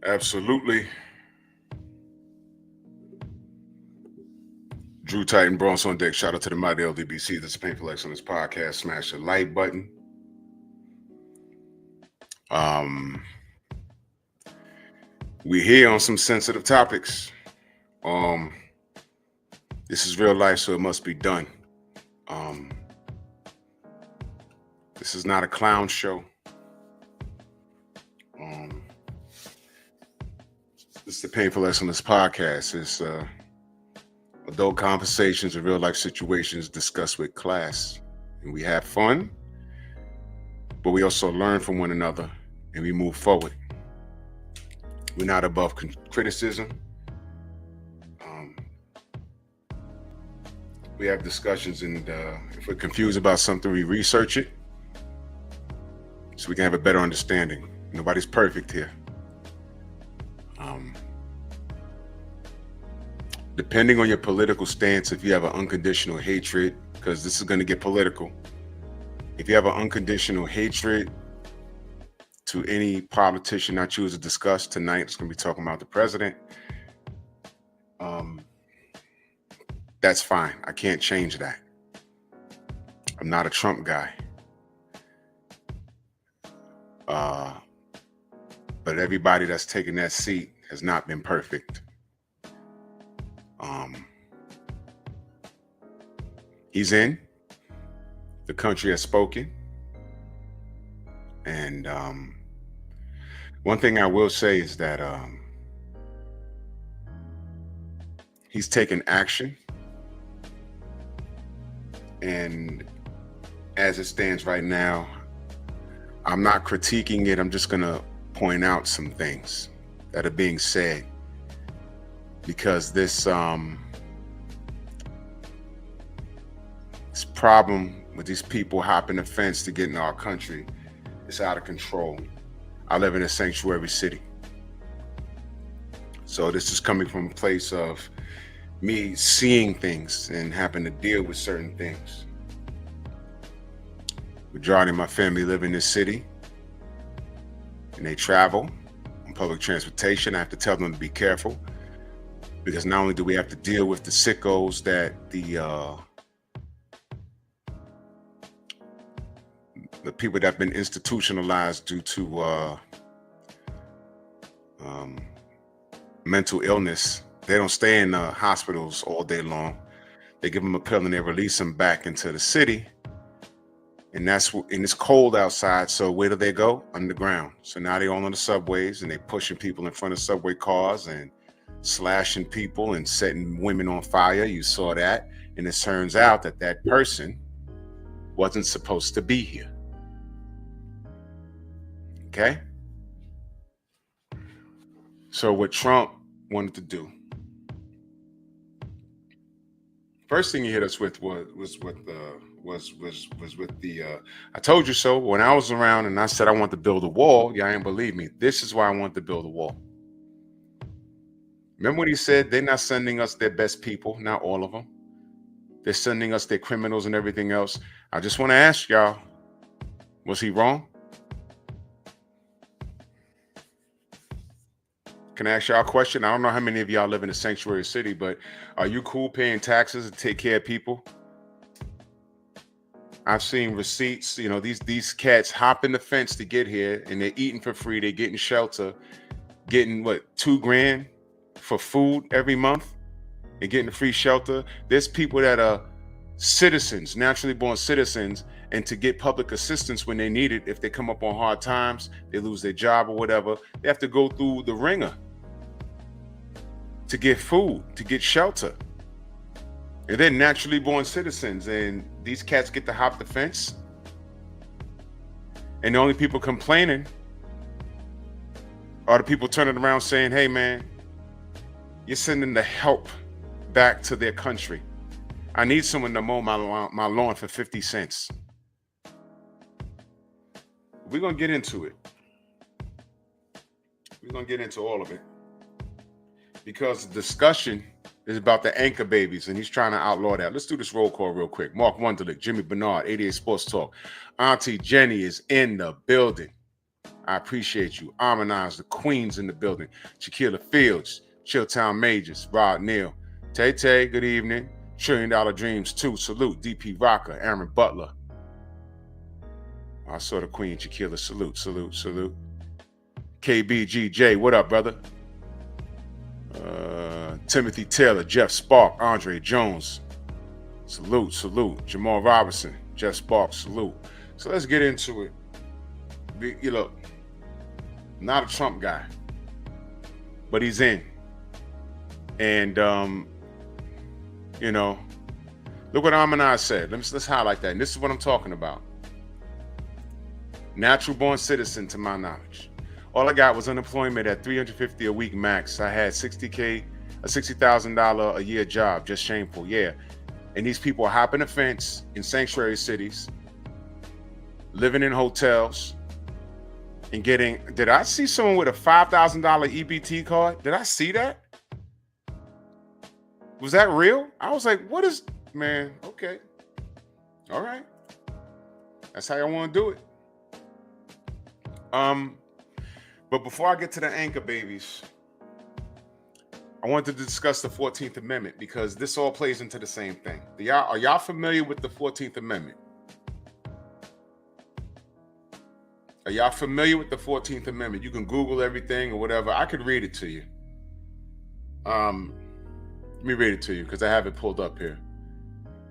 Absolutely. Drew Titan, Bronx on deck. Shout out to the mighty LDBC. This is Painful Excellence Podcast. Smash the like button. We're here on some sensitive topics. This is real life, so it must be done. This is not a clown show. This is the Painful Excellence Podcast. It's adult conversations and real life situations discussed with class. And we have fun, but we also learn from one another and we move forward. We're not above criticism. We have discussions, and if we're confused about something, we research it so we can have a better understanding. Nobody's perfect here. Depending on your political stance, if you have an unconditional hatred, because this is going to get political, if you have an unconditional hatred to any politician I choose to discuss tonight, it's going to be talking about the president. That's fine. I can't change that. I'm not a Trump guy. But everybody that's taken that seat has not been perfect. He's in. The country has spoken. And one thing I will say is that he's taken action. And as it stands right now, I'm not critiquing it. I'm just going to point out some things that are being said, because this problem with these people hopping the fence to get in our country is out of control. I live in a sanctuary city. So this is coming from a place of me seeing things and having to deal with certain things. Majority of my family live in this city, and they travel on public transportation. I have to tell them to be careful, because not only do we have to deal with the sickos that the people that have been institutionalized due to mental illness. They don't stay in hospitals all day long. They give them a pill and they release them back into the city. And it's cold outside. So where do they go? Underground. So now they're all on the subways and they're pushing people in front of subway cars and slashing people and setting women on fire. You saw that. And it turns out that that person wasn't supposed to be here. Okay? So what Trump wanted to do, first thing he hit us with was with the I told you so. When I was around and I said I want to build a wall, y'all ain't believe me. This is why I want to build a wall. Remember when he said they're not sending us their best people, not all of them. They're sending us their criminals and everything else. I just want to ask y'all, was he wrong? Can I ask y'all a question? I don't know how many of y'all live in a sanctuary city, but are you cool paying taxes to take care of people? I've seen receipts. You know, these cats hopping the fence to get here, and they're eating for free. They're getting shelter, getting what, $2,000 for food every month, and getting free shelter. There's people that are citizens, naturally born citizens, and to get public assistance when they need it, if they come up on hard times, they lose their job or whatever, they have to go through the ringer to get food, to get shelter. And they're naturally born citizens, and these cats get to hop the fence. And the only people complaining are the people turning around saying, hey man, you're sending the help back to their country. I need someone to mow my lawn for 50 cents. We're going to get into it. We're going to get into all of it, because the discussion is about the anchor babies, and he's trying to outlaw that. Let's do this roll call real quick. Mark Wunderlich, Jimmy Bernard, 88 Sports Talk. Auntie Jenny is in the building. I appreciate you. Harmonize the queens in the building. Shaquilla Fields, Chilltown Majors, Rod Neal. Tay Tay, good evening. $1 Trillion Dreams 2, salute. DP Rocker, Aaron Butler. I saw the queen, Shaquilla, salute, salute, salute. KBGJ, what up, brother? Timothy Taylor, Jeff Spark, Andre Jones. Salute, salute. Jamal Robinson, Jeff Spark, salute. So let's get into it. You look, not a Trump guy, but he's in. And, you know, look what Harmonize said. Let's highlight that. And this is what I'm talking about. Natural born citizen, to my knowledge. All I got was unemployment at $350 a week max. I had $60,000 a year job. Just shameful. Yeah. And these people are hopping the fence in sanctuary cities, living in hotels, and getting. Did I see someone with a $5,000 EBT card? Did I see that? Was that real? I was like, what is, man? Okay. All right. That's how y'all want to do it. But before I get to the anchor babies, I wanted to discuss the 14th Amendment because this all plays into the same thing. Are y'all familiar with the 14th Amendment? Are y'all familiar with the 14th Amendment? You can Google everything or whatever. I could read it to you. Let me read it to you because I have it pulled up here.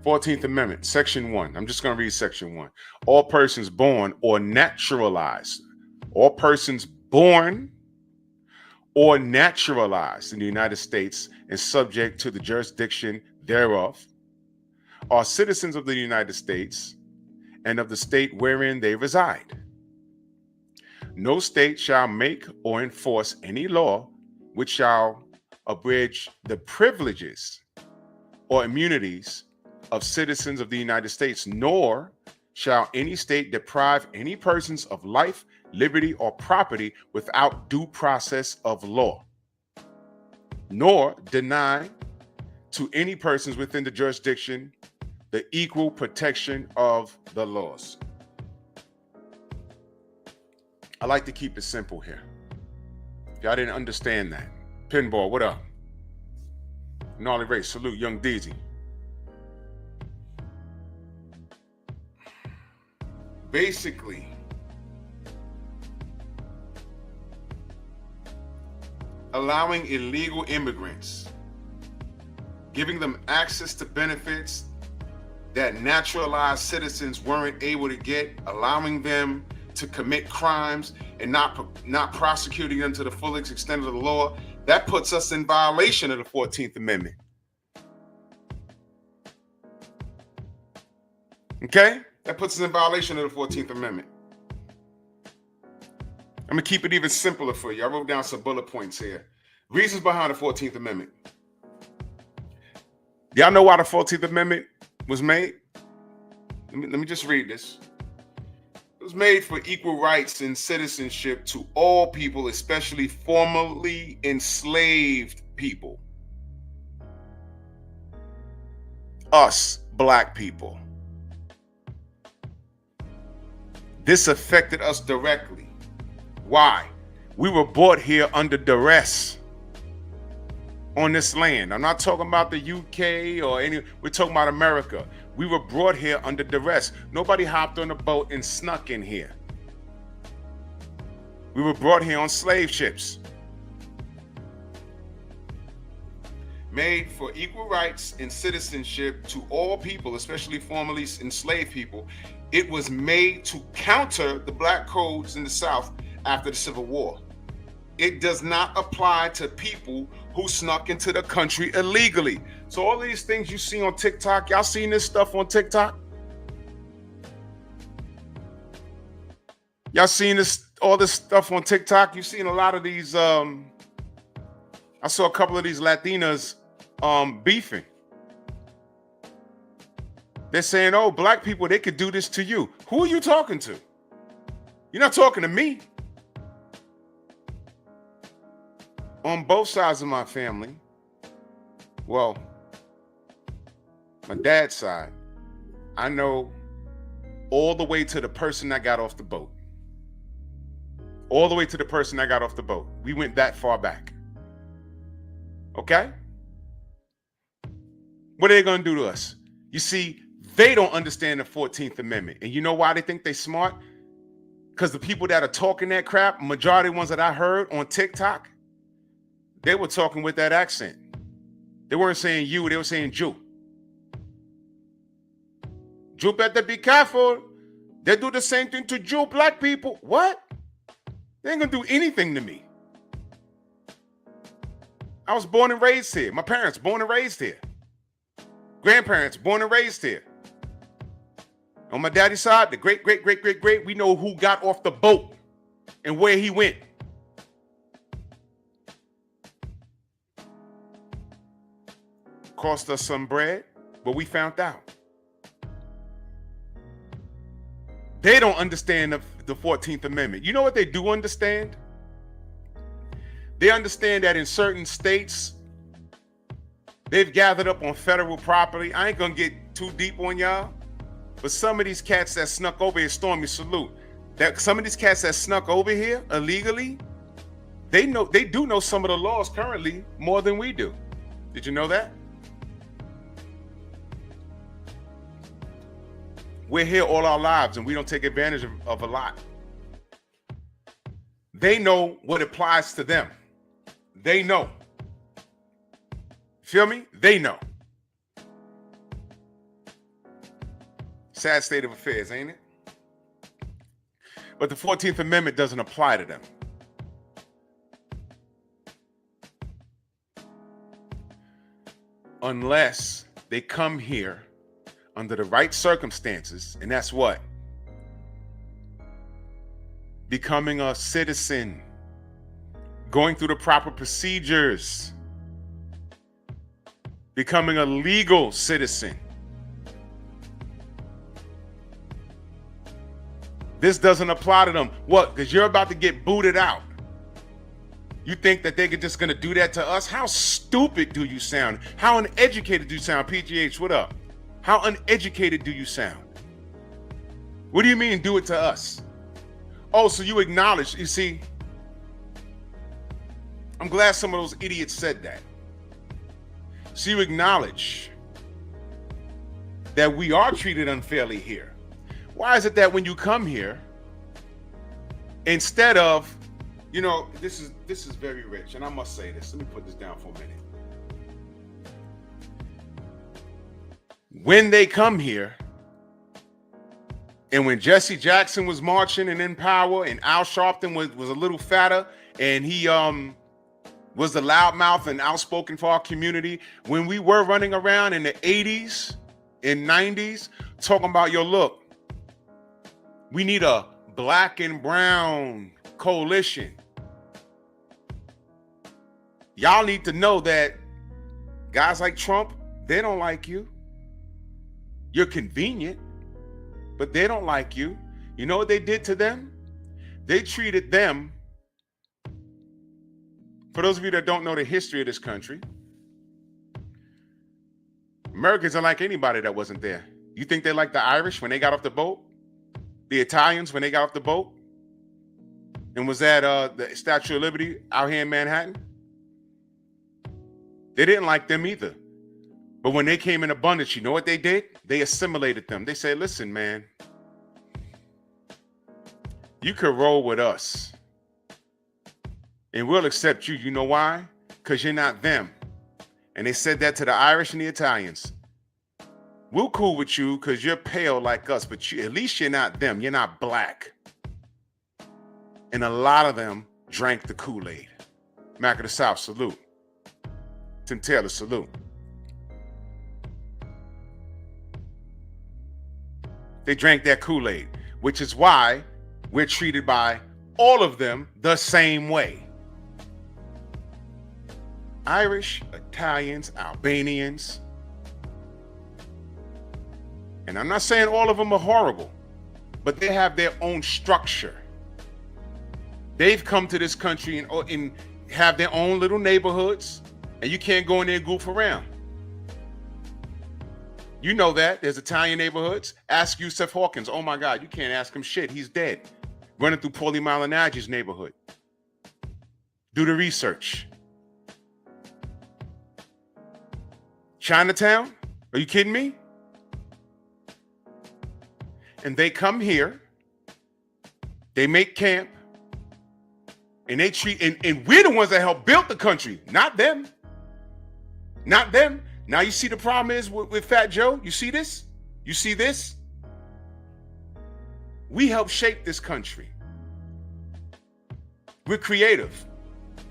14th Amendment, Section 1. I'm just going to read Section 1. All persons born or naturalized. All persons born or naturalized in the United States and subject to the jurisdiction thereof are citizens of the United States and of the state wherein they reside. No state shall make or enforce any law which shall abridge the privileges or immunities of citizens of the United States, nor shall any state deprive any persons of life, liberty, or property without due process of law, nor deny to any persons within the jurisdiction the equal protection of the laws. I like to keep it simple here. If y'all didn't understand that, Pinball, what up? Gnarly Ray, salute, Young Deezy. Basically, allowing illegal immigrants, giving them access to benefits that naturalized citizens weren't able to get, allowing them to commit crimes and not prosecuting them to the fullest extent of the law, that puts us in violation of the 14th Amendment. Okay? That puts us in violation of the 14th Amendment. I'm going to keep it even simpler for you. I wrote down some bullet points here. Reasons behind the 14th Amendment. Y'all know why the 14th Amendment was made? Let me just read this. It was made for equal rights and citizenship to all people, especially formerly enslaved people. Us, black people. This affected us directly. Why? We were brought here under duress on this land. I'm not talking about the UK or any, we're talking about America. We were brought here under duress. Nobody hopped on a boat and snuck in here. We were brought here on slave ships. Made for equal rights and citizenship to all people, especially formerly enslaved people. It was made to counter the black codes in the South after the Civil War. It does not apply to people who snuck into the country illegally. So all these things you see on TikTok, y'all seen this stuff on TikTok? Y'all seen all this stuff on TikTok? You've seen a lot of these, I saw a couple of these Latinas beefing. They're saying, oh, black people, they could do this to you. Who are you talking to? You're not talking to me. On both sides of my family, well, my dad's side, I know all the way to the person that got off the boat. all the way to the person that got off the boat. We went that far back. Okay? What are they going to do to us? You see, they don't understand the 14th Amendment. And you know why they think they smart? Because the people that are talking that crap, majority of the ones that I heard on TikTok, they were talking with that accent. They weren't saying you, they were saying Jew. Jew better be careful. They do the same thing to Jew black people. What? They ain't gonna do anything to me. I was born and raised here. My parents born and raised here. Grandparents born and raised here. On my daddy's side, the great, we know who got off the boat and where he went. Cost us some bread, but we found out. They don't understand the 14th Amendment. You know what they do understand? They understand that in certain states, they've gathered up on federal property. I ain't gonna get too deep on y'all, but some of these cats that snuck over here, Stormy, salute. That some of these cats that snuck over here illegally, they do know some of the laws currently more than we do. Did you know that? We're here all our lives and we don't take advantage of a lot. They know what applies to them. They know. Feel me? They know. Sad state of affairs, ain't it? But the 14th Amendment doesn't apply to them. Unless they come here under the right circumstances, and that's what? Becoming a citizen, going through the proper procedures, becoming a legal citizen. This doesn't apply to them. What? Because you're about to get booted out. You think that they're just going to do that to us? How stupid do you sound? How uneducated do you sound? PGH, what up? How uneducated do you sound? What do you mean do it to us? Oh, so you acknowledge. You see, I'm glad some of those idiots said that. So you acknowledge that we are treated unfairly here. Why is it that when you come here, instead of, you know, this is very rich, and I must say this. Let me put this down for a minute. When they come here, and when Jesse Jackson was marching and in power, and Al Sharpton was a little fatter, and he was the loudmouth and outspoken for our community, when we were running around in the 80s and 90s talking about, yo, look, we need a black and brown coalition. Y'all need to know that guys like Trump, they don't like you. You're convenient, but they don't like you. You know what they did to them? They treated them, for those of you that don't know the history of this country, Americans are like anybody that wasn't there. You think they like the Irish when they got off the boat? The Italians when they got off the boat? And was that the Statue of Liberty out here in Manhattan? They didn't like them either. But when they came in abundance, you know what they did? They assimilated them. They said, listen, man, you could roll with us and we'll accept you. You know why? Because you're not them. And they said that to the Irish and the Italians. We're cool with you because you're pale like us, but at least you're not them. You're not black. And a lot of them drank the Kool-Aid. Mac of the South, salute. Tim Taylor, salute. They drank that Kool-Aid, which is why we're treated by all of them the same way. Irish, Italians, Albanians. And I'm not saying all of them are horrible, but they have their own structure. They've come to this country and have their own little neighborhoods, and you can't go in there and goof around. You know that. There's Italian neighborhoods. Ask Yusuf Hawkins. Oh my God, you can't ask him shit. He's dead. running through Paulie Malignaggi's neighborhood. Do the research. Chinatown? Are you kidding me? And they come here, they make camp, and they treat, and we're the ones that helped build the country, not them. Not them. Now you see the problem is with Fat Joe? You see this? You see this? We helped shape this country. We're creative.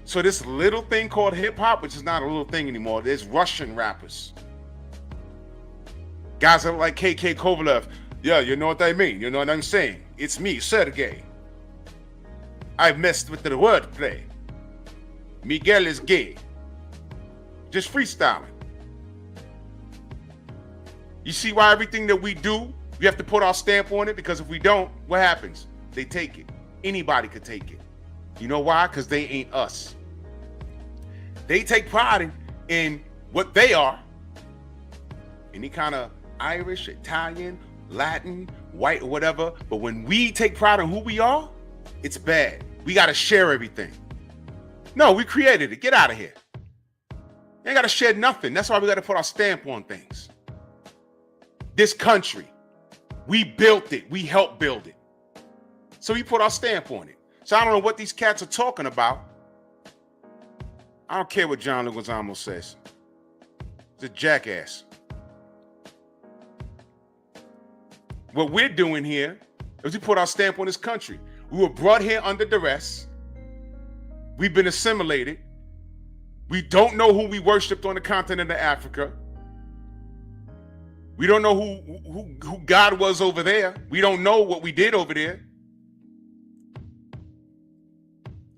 So this little thing called hip hop, which is not a little thing anymore, there's Russian rappers. Guys that are like KK Kovalev. Yeah, you know what I mean. You know what I'm saying. It's me, Sergey. I messed with the wordplay. Miguel is gay. Just freestyling. You see why everything that we do, we have to put our stamp on it? Because if we don't, what happens? They take it. Anybody could take it. You know why? Because they ain't us. They take pride in what they are. Any kind of Irish, Italian, Latin, white, or whatever. But when we take pride in who we are, it's bad. We got to share everything. No, we created it. Get out of here. You ain't got to share nothing. That's why we got to put our stamp on things. This country, we built it. We helped build it. So we put our stamp on it. So I don't know what these cats are talking about. I don't care what John Leguizamo says. It's a jackass. What we're doing here is we put our stamp on this country. We were brought here under duress. We've been assimilated. We don't know who we worshipped on the continent of Africa. We don't know who God was over there. We don't know what we did over there.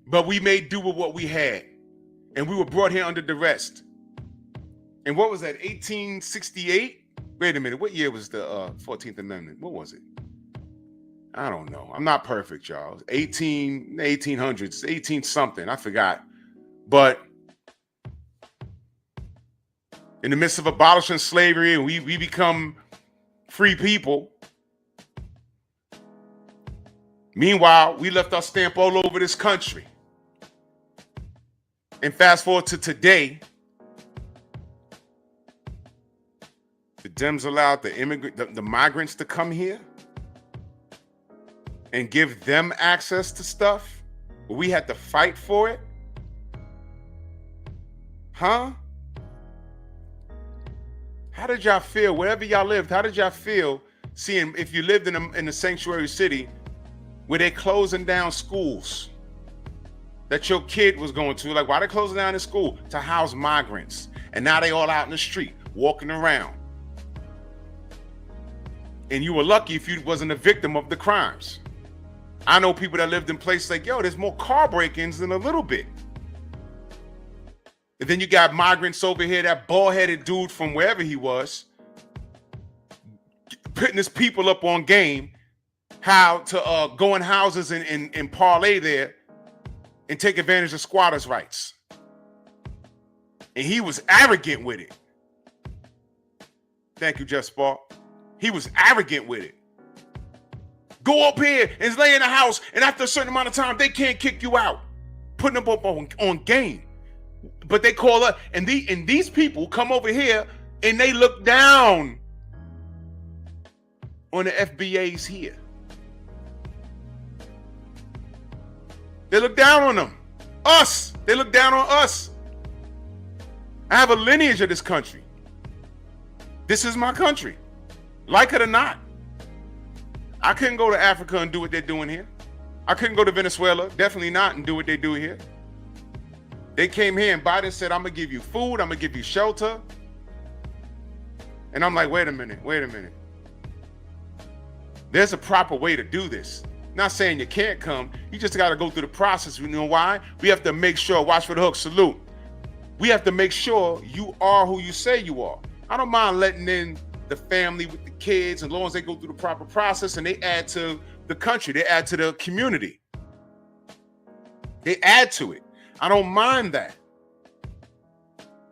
But we made do with what we had. And we were brought here under duress. And what was that, 1868? Wait a minute, what year was the 14th Amendment? What was it? I don't know. I'm not perfect, y'all. 1800s, 18 something, I forgot. But in the midst of abolishing slavery and we become free people. Meanwhile, we left our stamp all over this country. And fast forward to today, the Dems allowed the migrants to come here and give them access to stuff. But we had to fight for it. Huh? How did y'all feel, wherever y'all lived, how did y'all feel seeing, if you lived in a sanctuary city where they're closing down schools that your kid was going to? Like, why they closing down the school? To house migrants. And now they all out in the street, walking around. And you were lucky if you wasn't a victim of the crimes. I know people that lived in places like, yo, there's more car break-ins than a little bit. And then you got migrants over here, that bald-headed dude from wherever he was, putting his people up on game, how to go in houses and parlay there and take advantage of squatters' rights. And he was arrogant with it. Thank you, Jeff Spark. He was arrogant with it. Go up here and lay in the house, and after a certain amount of time, they can't kick you out. Putting them up on game. But they call us, and these people come over here and they look down on the FBAs here. They look down on them. Us. They look down on us. I have a lineage of this country. This is my country. Like it or not. I couldn't go to Africa and do what they're doing here. I couldn't go to Venezuela, definitely not, and do what they do here. They came here and Biden said, I'm going to give you food, I'm going to give you shelter. And I'm like, wait a minute. There's a proper way to do this. Not saying you can't come. You just got to go through the process. You know why? We have to make sure, watch for the hook, salute. We have to make sure you are who you say you are. I don't mind letting in the family with the kids, as long as they go through the proper process and they add to the country, they add to the community. They add to it. I don't mind that.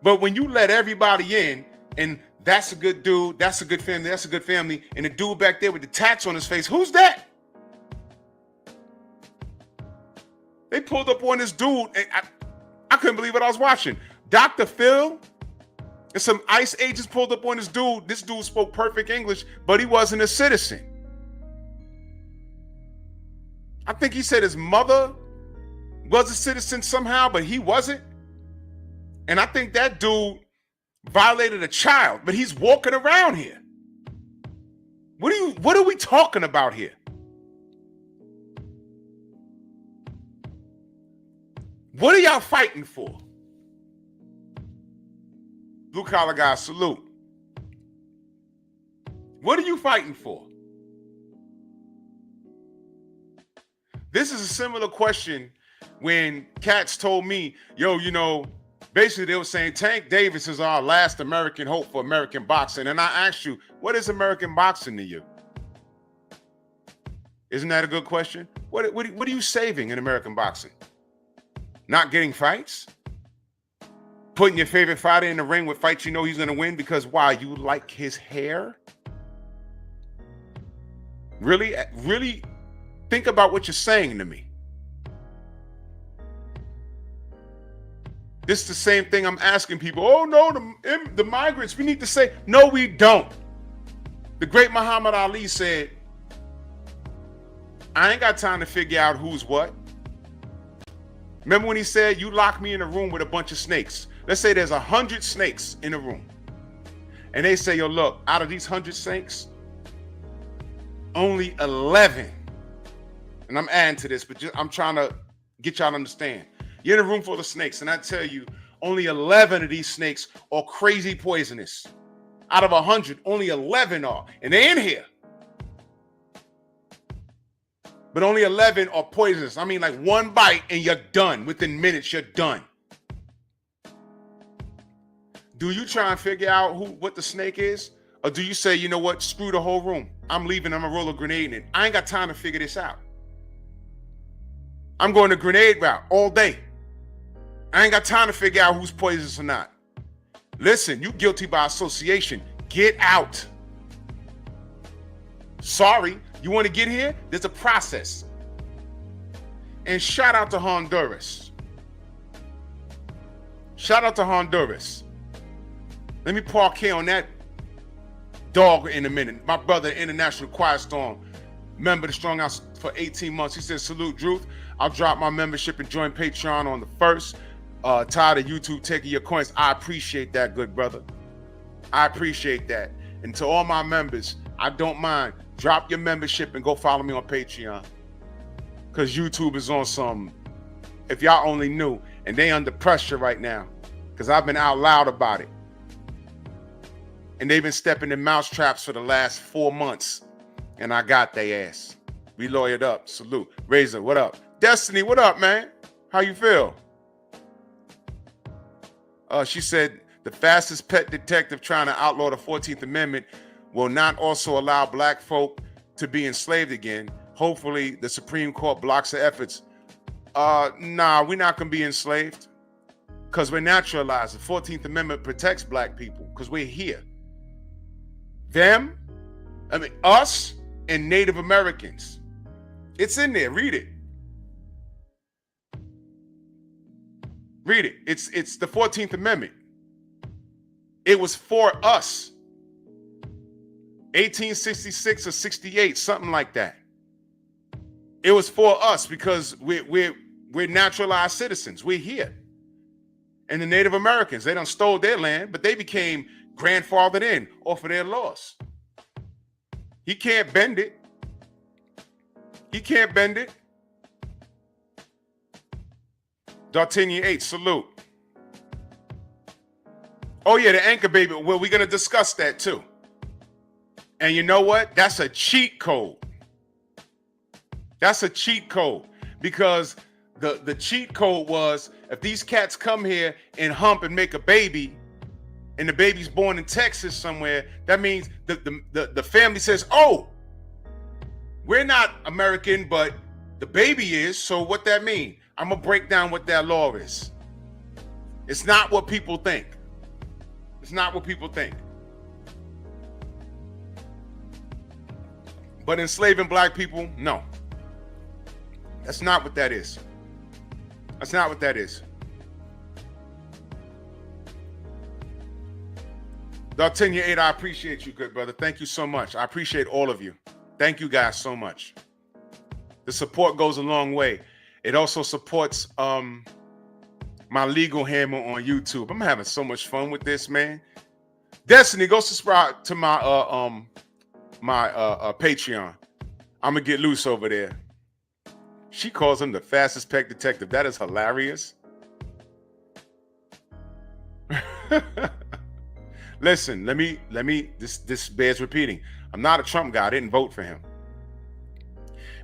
But when you let everybody in, and that's a good dude, that's a good family, and the dude back there with the tats on his face, who's that? pulled up on this dude, and I couldn't believe what I was watching. Dr. Phil and some ICE agents pulled up on this dude. This dude spoke perfect English, but he wasn't a citizen. I think he said his mother was a citizen somehow, but he wasn't. And I think that dude violated a child, but he's walking around here. What are we talking about here? What are y'all fighting for? Blue collar guys, salute. What are you fighting for? This is a similar question when cats told me, yo, you know, basically they were saying Tank Davis is our last American hope for American boxing. And I asked you, what is American boxing to you? Isn't that a good question? What are you saving in American boxing? Not getting fights? Putting your favorite fighter in the ring with fights you know he's going to win because why? You like his hair? Really? Really think about what you're saying to me. This is the same thing I'm asking people. Oh, no, the migrants, we need to say, no, we don't. The great Muhammad Ali said, I ain't got time to figure out who's what. Remember when he said, you lock me in a room with a bunch of snakes. Let's say there's 100 snakes in a room. And they say, yo, look, out of these 100 snakes, only 11. And I'm adding to this, but I'm trying to get y'all to understand. You're in a room full of snakes, and I tell you, only 11 of these snakes are crazy poisonous. Out of 100, only 11 are. And they're in here. But only 11 are poisonous. I mean, like one bite and you're done. Within minutes, you're done. Do you try and figure out what the snake is? Or do you say, you know what, screw the whole room. I'm leaving, I'm gonna roll a grenade in. I ain't got time to figure this out. I'm going the grenade route all day. I ain't got time to figure out who's poisonous or not. Listen, you guilty by association. Get out. Sorry, you want to get here? There's a process. And shout out to Honduras. Shout out to Honduras. Let me park here on that dog in a minute. My brother, International Quiet Storm, member of the Strong House for 18 months. He says, salute, Drew. I'll drop my membership and join Patreon on the 1st. Tired of YouTube taking your coins. I appreciate that, good brother. I appreciate that. And to all my members, I don't mind. Drop your membership and go follow me on Patreon. Because YouTube is on some, if y'all only knew, and they under pressure right now. Because I've been out loud about it. And they've been stepping in mouse traps for the last 4 months. And I got their ass. We lawyered up. Salute. Razor, what up? Destiny, what up, man? How you feel? She said, the fastest pet detective trying to outlaw the 14th Amendment will not also allow black folk to be enslaved again. Hopefully, the Supreme Court blocks the efforts. Nah, we're not going to be enslaved because we're naturalized. The 14th Amendment protects black people because we're here. Them, I mean, us and Native Americans. It's in there. Read it. Read it. It's the 14th Amendment. It was for us. 1866 or 68, something like that. It was for us because we're naturalized citizens. We're here. And the Native Americans, they done stole their land, but they became grandfathered in off of their laws. He can't bend it. He can't bend it. D'Artagnan 8, salute. Oh yeah, the anchor baby. Well, we're gonna discuss that too. And you know what? That's a cheat code. That's a cheat code because the cheat code was if these cats come here and hump and make a baby, and the baby's born in Texas somewhere, that means the family says, "Oh, we're not American, but the baby is." So what that mean? I'm gonna break down what that law is. It's not what people think. It's not what people think. But enslaving black people, no. That's not what that is. That's not what that is. D'Artagnan 8, I appreciate you, good brother. Thank you so much. I appreciate all of you. Thank you guys so much. The support goes a long way. It also supports my legal hammer on YouTube. I'm having so much fun with this, man. Destiny, go subscribe to my Patreon. I'm gonna get loose over there. She calls him the fastest pet detective. That is hilarious. Listen, let me this bears repeating. I'm not a Trump guy. I didn't vote for him.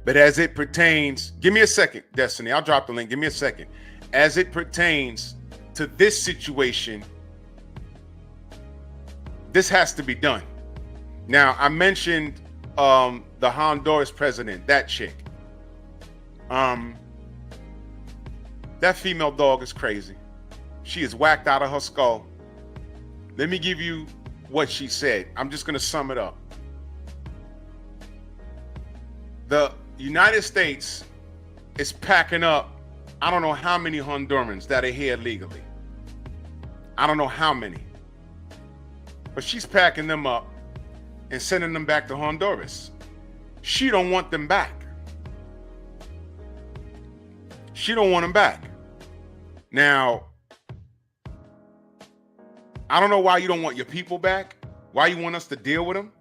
But as it pertains, give me a second, Destiny. I'll drop the link. Give me a second. As it pertains to this situation, this has to be done. Now, I mentioned the Honduras president, that chick. That female dog is crazy. She is whacked out of her skull. Let me give you what she said. I'm just going to sum it up. The United States is packing up, I don't know how many Hondurans that are here legally. I don't know how many. But she's packing them up and sending them back to Honduras. She don't want them back. She don't want them back. Now, I don't know why you don't want your people back, why you want us to deal with them,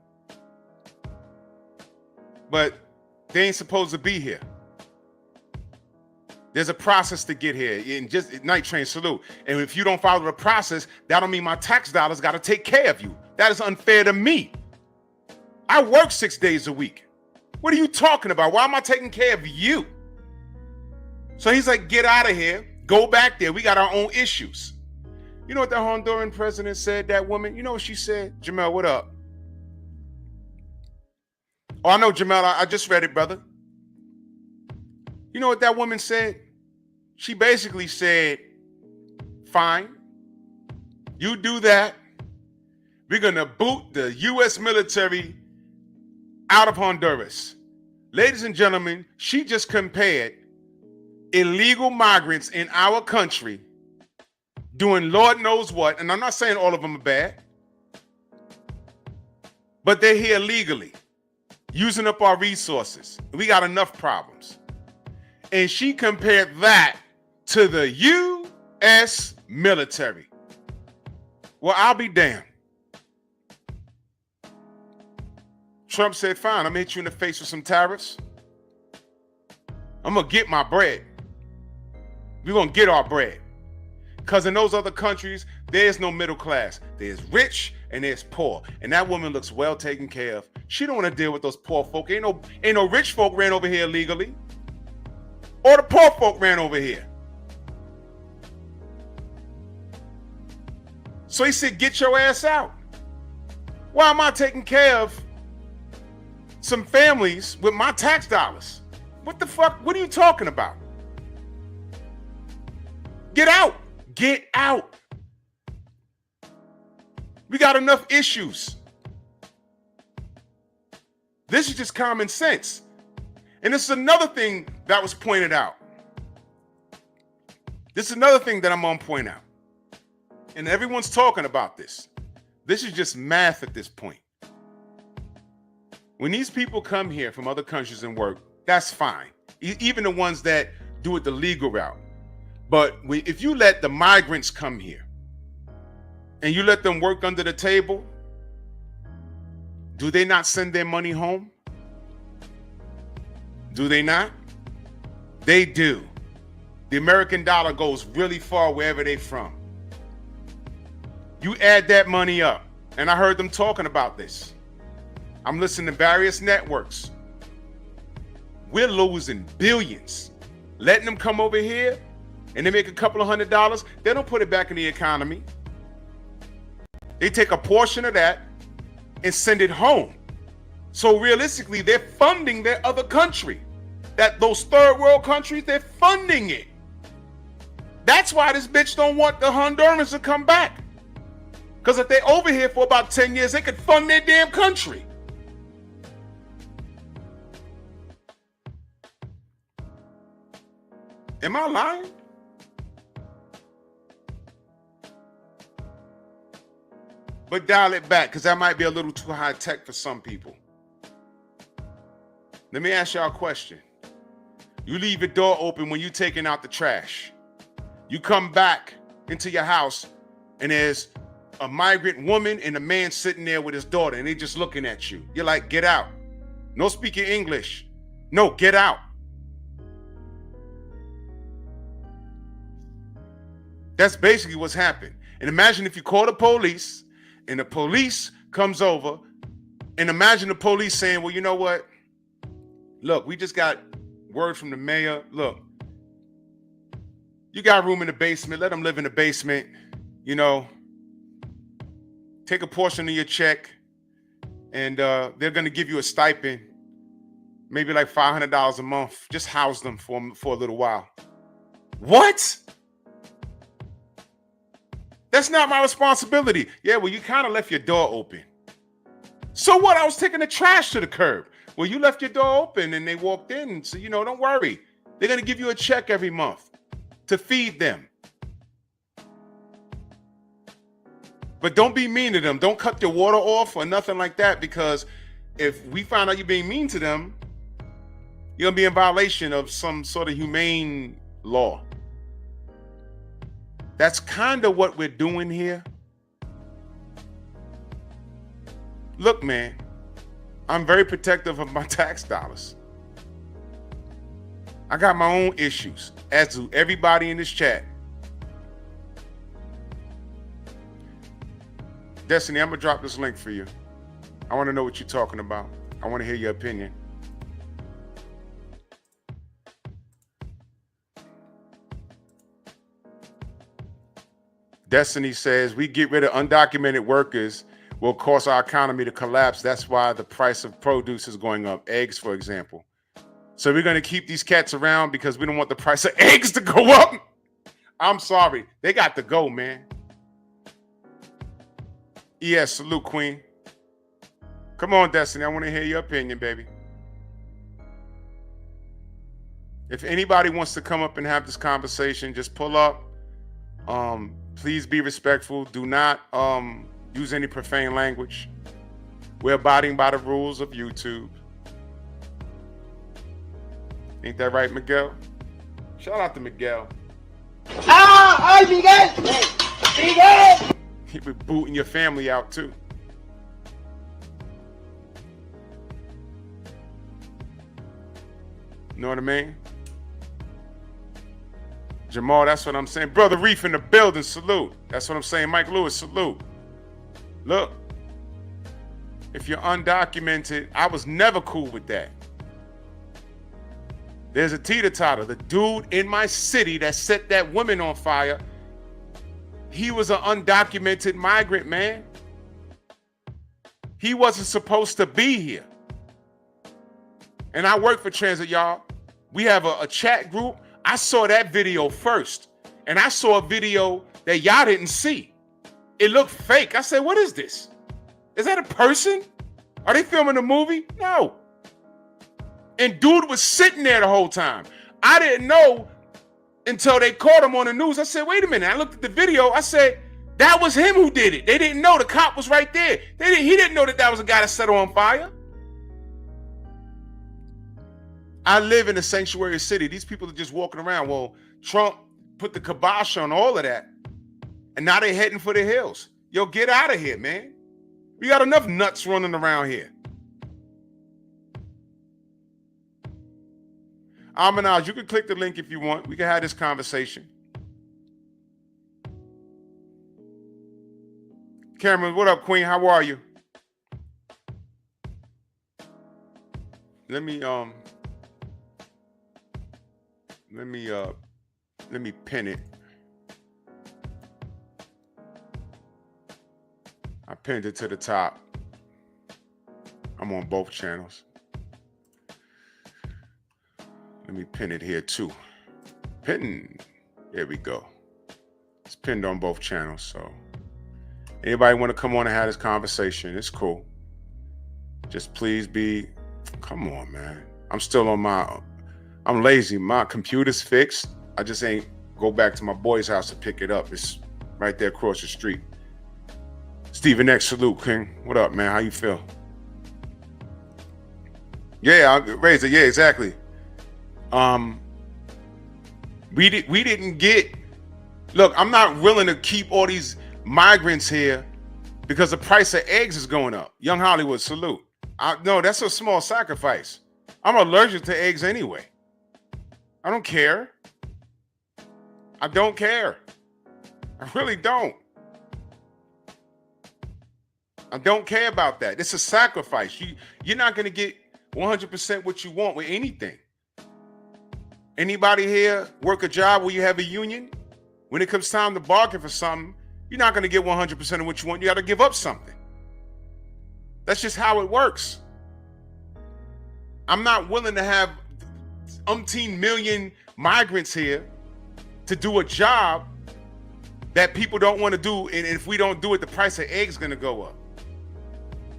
but they ain't supposed to be here. There's a process to get here. And just Night Train, salute. And if you don't follow the process, that don't mean my tax dollars got to take care of you. That is unfair to me. I work 6 days a week. What are you talking about? Why am I taking care of you? So he's like, get out of here. Go back there. We got our own issues. You know what the Honduran president said, that woman? You know what she said? Jamel, what up? Oh, I know, Jamel. I just read it, brother. You know what that woman said? She basically said, fine, you do that. We're going to boot the U.S. military out of Honduras. Ladies and gentlemen, she just compared illegal migrants in our country doing Lord knows what. And I'm not saying all of them are bad, but they're here legally, using up our resources. We got enough problems. And she compared that to the U.S. military. Well, I'll be damned. Trump said, fine, I'm gonna hit you in the face with some tariffs. I'm gonna get my bread. We're gonna get our bread. Because in those other countries, there's no middle class. There's rich and there's poor. And that woman looks well taken care of. She don't want to deal with those poor folk. Ain't no rich folk ran over here illegally. Or the poor folk ran over here. So he said, get your ass out. Why am I taking care of some families with my tax dollars? What the fuck? What are you talking about? Get out. Get out. We got enough issues. This is just common sense. And this is another thing that was pointed out. This is another thing that I'm going to point out. And everyone's talking about this. This is just math at this point. When these people come here from other countries and work, that's fine. Even the ones that do it the legal route. But if you let the migrants come here and you let them work under the table, do they not send their money home? Do they not? They do. The American dollar goes really far wherever they're from. You add that money up, and I heard them talking about this. I'm listening to various networks. We're losing billions. Letting them come over here and they make a couple of $100, they don't put it back in the economy. They take a portion of that and send it home. So realistically, they're funding their other country. Those third world countries, they're funding it. That's why this bitch don't want the Hondurans to come back. Because if they're over here for about 10 years, they could fund their damn country. Am I lying? but dial it back because that might be a little too high tech for some people. Let me ask y'all a question. You leave your door open when you're taking out the trash. You come back into your house and there's a migrant woman and a man sitting there with his daughter and they just looking at you. You're like, get out. No speaking English. No, get out. That's basically what's happened. And imagine if you call the police and the police comes over, and imagine the police saying, well, you know what? Look, we just got word from the mayor. Look, you got room in the basement. Let them live in the basement. You know, take a portion of your check and they're going to give you a stipend, maybe like $500 a month. Just house them for a little while. What? That's not my responsibility. Yeah, well, you kind of left your door open. So what? I was taking the trash to the curb. Well, you left your door open and they walked in. So, you know, don't worry. They're going to give you a check every month to feed them. But don't be mean to them. Don't cut your water off or nothing like that, because if we find out you're being mean to them, you're going to be in violation of some sort of humane law. That's kind of what we're doing here. Look, man, I'm very protective of my tax dollars. I got my own issues, as do everybody in this chat. Destiny, I'm going to drop this link for you. I want to know what you're talking about. I want to hear your opinion. Destiny says, we get rid of undocumented workers will cause our economy to collapse. That's why the price of produce is going up. Eggs, for example. So we're going to keep these cats around because we don't want the price of eggs to go up. I'm sorry. They got to go, man. Yes, salute, Queen. Come on, Destiny. I want to hear your opinion, baby. If anybody wants to come up and have this conversation, just pull up. Please be respectful. Do not use any profane language. We're abiding by the rules of YouTube. Ain't that right, Miguel? Shout out to Miguel. ¡Ay, Miguel! ¡Miguel! He be booting your family out too. You know what I mean? Jamal, that's what I'm saying. Brother Reef in the building, salute. That's what I'm saying. Mike Lewis, salute. Look, if you're undocumented, I was never cool with that. There's a teeter-totter. The dude in my city that set that woman on fire, he was an undocumented migrant, man. He wasn't supposed to be here. And I work for Transit, y'all. We have a chat group. I saw that video first. And I saw a video that y'all didn't see. It looked fake. I said, what is this? Is that a person? Are they filming a movie? No. And dude was sitting there the whole time. I didn't know until they caught him on the news. I said, wait a minute. I looked at the video. I said, that was him who did it. They didn't know. The cop was right there. He didn't know that was a guy that set her on fire. I live in a sanctuary city. These people are just walking around. Well, Trump put the kibosh on all of that. And now they're heading for the hills. Yo, get out of here, man. We got enough nuts running around here. Amanaz, you can click the link if you want. We can have this conversation. Cameron, what up, Queen? How are you? Let me pin it. I pinned it to the top. I'm on both channels. Let me pin it here too. Pin. There we go. It's pinned on both channels. So anybody want to come on and have this conversation, it's cool. Just please be, come on, man. I'm lazy. My computer's fixed. I just ain't go back to my boy's house to pick it up. It's right there across the street. Stephen X, salute, King. What up, man? How you feel? Yeah, Razor. Yeah, exactly. We didn't get. Look, I'm not willing to keep all these migrants here because the price of eggs is going up. Young Hollywood, salute. No, that's a small sacrifice. I'm allergic to eggs anyway. I don't care. I don't care. I really don't. I don't care about that. It's a sacrifice. You're not going to get 100% what you want with anything. Anybody here work a job where you have a union? When it comes time to bargain for something, you're not going to get 100% of what you want. You got to give up something. That's just how it works. I'm not willing to have umpteen million migrants here to do a job that people don't want to do. And if we don't do it, the price of eggs is going to go up.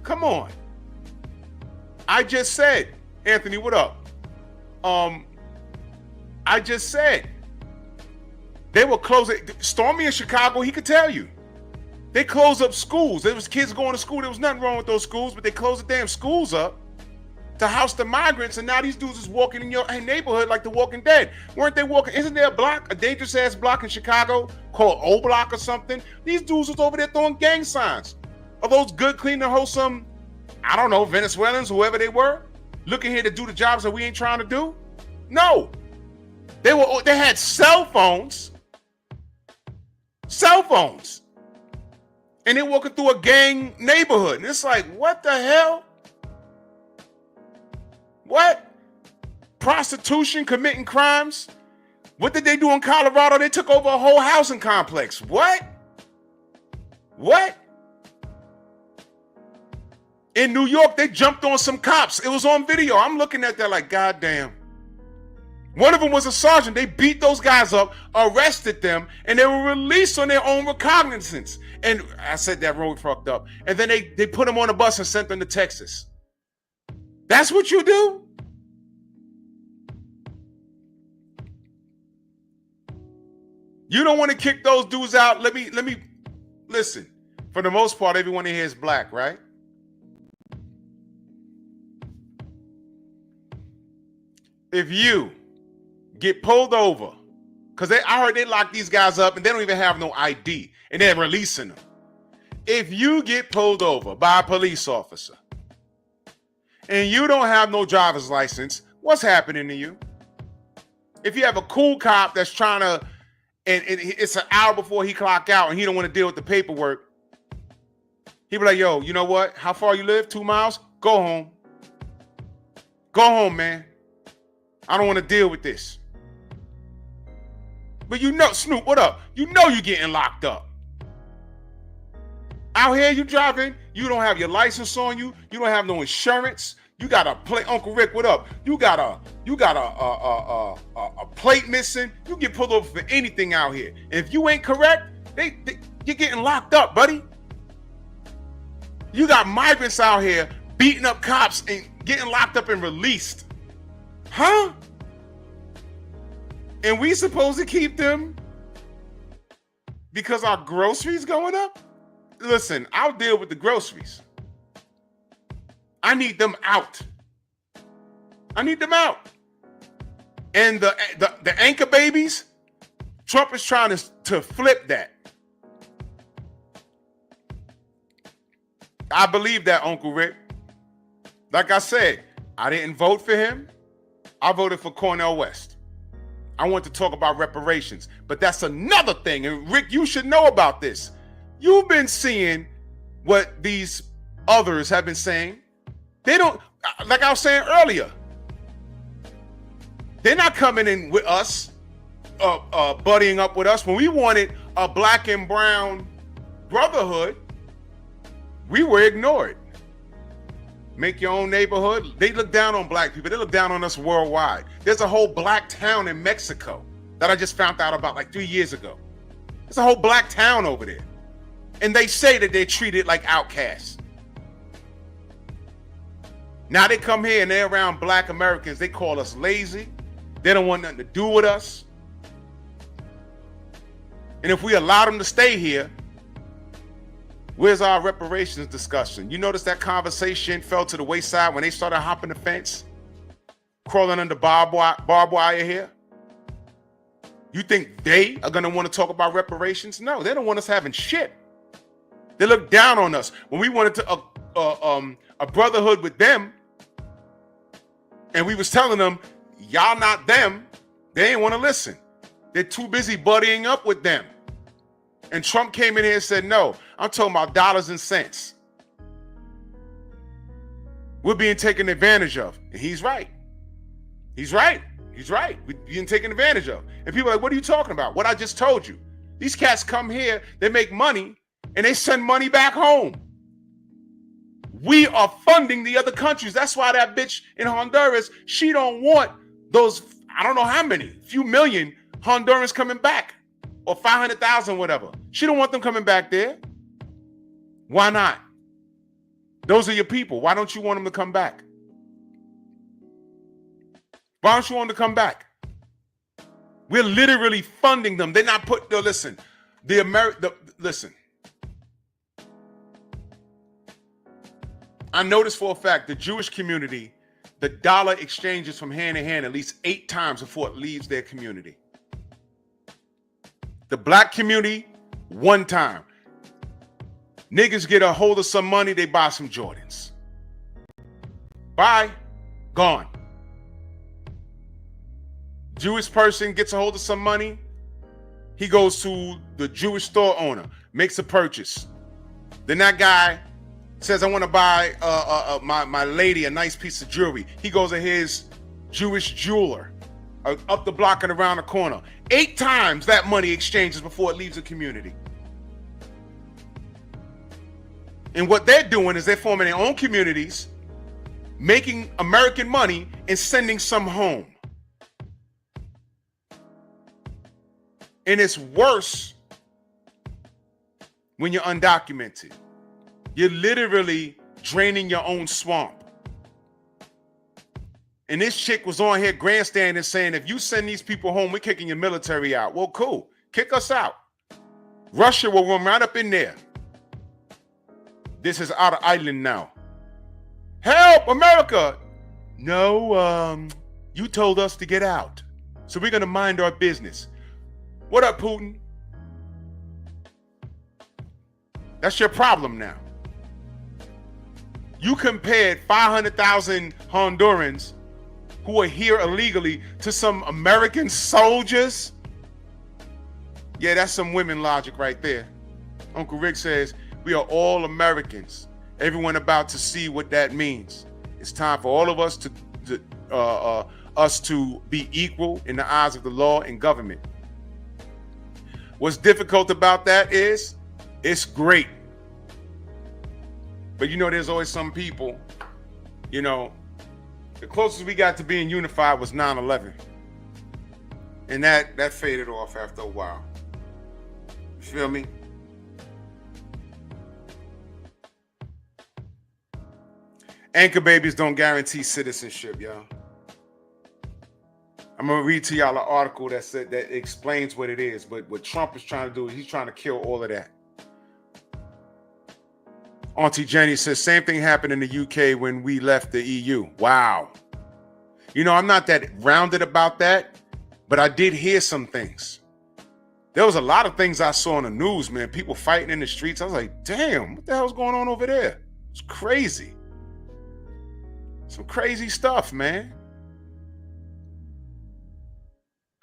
Come on. I just said, Anthony, what up? I just said they were closing. Stormy in Chicago, he could tell you. They closed up schools. There was kids going to school. There was nothing wrong with those schools, but they closed the damn schools up to house the migrants, and now these dudes is walking in your neighborhood like the Walking Dead. Weren't they walking? Isn't there a block, a dangerous ass block in Chicago called O Block or something? These dudes was over there throwing gang signs. Are those good, clean, and wholesome, I don't know, Venezuelans, whoever they were, looking here to do the jobs that we ain't trying to do? No. They had cell phones. Cell phones. And they're walking through a gang neighborhood. And it's like, what the hell? What? Prostitution, committing crimes? What did they do in Colorado? They took over a whole housing complex. What? What? In New York, they jumped on some cops. It was on video. I'm looking at that like, goddamn. One of them was a sergeant. They beat those guys up, arrested them, and they were released on their own recognizance. And I said that road fucked up. And then they put them on a bus and sent them to Texas. That's what you do? You don't want to kick those dudes out. Let me listen. For the most part, everyone in here is black, right? If you get pulled over, because I heard they lock these guys up and they don't even have no ID and they're releasing them. If you get pulled over by a police officer and you don't have no driver's license, what's happening to you? If you have a cool cop that's trying to, and it's an hour before he clock out and he don't want to deal with the paperwork, he be like, yo, you know what? How far you live? 2 miles? Go home. Go home, man. I don't want to deal with this. But you know, Snoop, what up? You know you're getting locked up. Out here, you driving, you don't have your license on you, you don't have no insurance, you got a plate. Uncle Rick, what up? You got a plate missing. You get pulled over for anything out here. And if you ain't correct, you're getting locked up, buddy. You got migrants out here beating up cops and getting locked up and released. Huh? And we supposed to keep them because our groceries going up? Listen, I'll deal with the groceries. I need them out. I need them out. And the anchor babies, Trump is trying to flip that. I believe that, Uncle Rick. Like I said, I didn't vote for him. I voted for Cornel West. I want to talk about reparations, but that's another thing. And Rick, you should know about this. You've been seeing what these others have been saying. They don't, like I was saying earlier, they're not coming in with us, buddying up with us. When we wanted a black and brown brotherhood, we were ignored. Make your own neighborhood. They look down on black people. They look down on us worldwide. There's a whole black town in Mexico that I just found out about like 3 years ago. There's a whole black town over there. And they say that they're treated like outcasts. Now they come here and they're around black Americans. They call us lazy. They don't want nothing to do with us. And if we allow them to stay here, Where's our reparations discussion? You notice that conversation fell to the wayside when they started hopping the fence, crawling under barbed wire here? You think they are going to want to talk about reparations? No, they don't want us having shit. They look down on us. When we wanted to a brotherhood with them, and we was telling them, y'all not them, they ain't want to listen. They're too busy buddying up with them. And Trump came in here and said, no, I'm talking about dollars and cents. We're being taken advantage of. And he's right. He's right. He's right. We're being taken advantage of. And people are like, what are you talking about? What I just told you. These cats come here, they make money, and they send money back home. We are funding the other countries. That's why that bitch in Honduras, she don't want those, I don't know how many, few million Hondurans coming back, or 500,000, whatever. She don't want them coming back there. Why not? Those are your people. Why don't you want them to come back? Why don't you want them to come back? We're literally funding them. They're not put, no, listen, listen. I noticed for a fact the Jewish community, the dollar exchanges from hand to hand at least 8 times before it leaves their community. The black community, 1 time. Niggas get a hold of some money, they buy some Jordans. Bye. Gone. Jewish person gets a hold of some money, he goes to the Jewish store owner, makes a purchase. Then that guy says, I want to buy my lady a nice piece of jewelry. He goes to his Jewish jeweler up the block and around the corner. 8 times that money exchanges before it leaves the community. And what they're doing is they're forming their own communities, making American money and sending some home. And it's worse when you're undocumented. You're literally draining your own swamp. And this chick was on here grandstanding saying, if you send these people home, we're kicking your military out. Well, cool. Kick us out. Russia will run right up in there. This is our island now. Help, America. No, you told us to get out. So we're going to mind our business. What up, Putin? That's your problem now. You compared 500,000 Hondurans who are here illegally to some American soldiers. Yeah, that's some women logic right there. Uncle Rick says, we are all Americans. Everyone about to see what that means. It's time for all of us to be equal in the eyes of the law and government. What's difficult about that is it's great. But you know, there's always some people, you know, the closest we got to being unified was 9/11. And that faded off after a while. You feel me? Anchor babies don't guarantee citizenship, y'all. I'm gonna read to y'all an article that explains what it is. But what Trump is trying to do is he's trying to kill all of that. Auntie Jenny says, same thing happened in the UK when we left the EU. Wow. You know, I'm not that rounded about that, but I did hear some things. There was a lot of things I saw on the news, man. People fighting in the streets. I was like, damn, what the hell's going on over there? It's crazy. Some crazy stuff, man.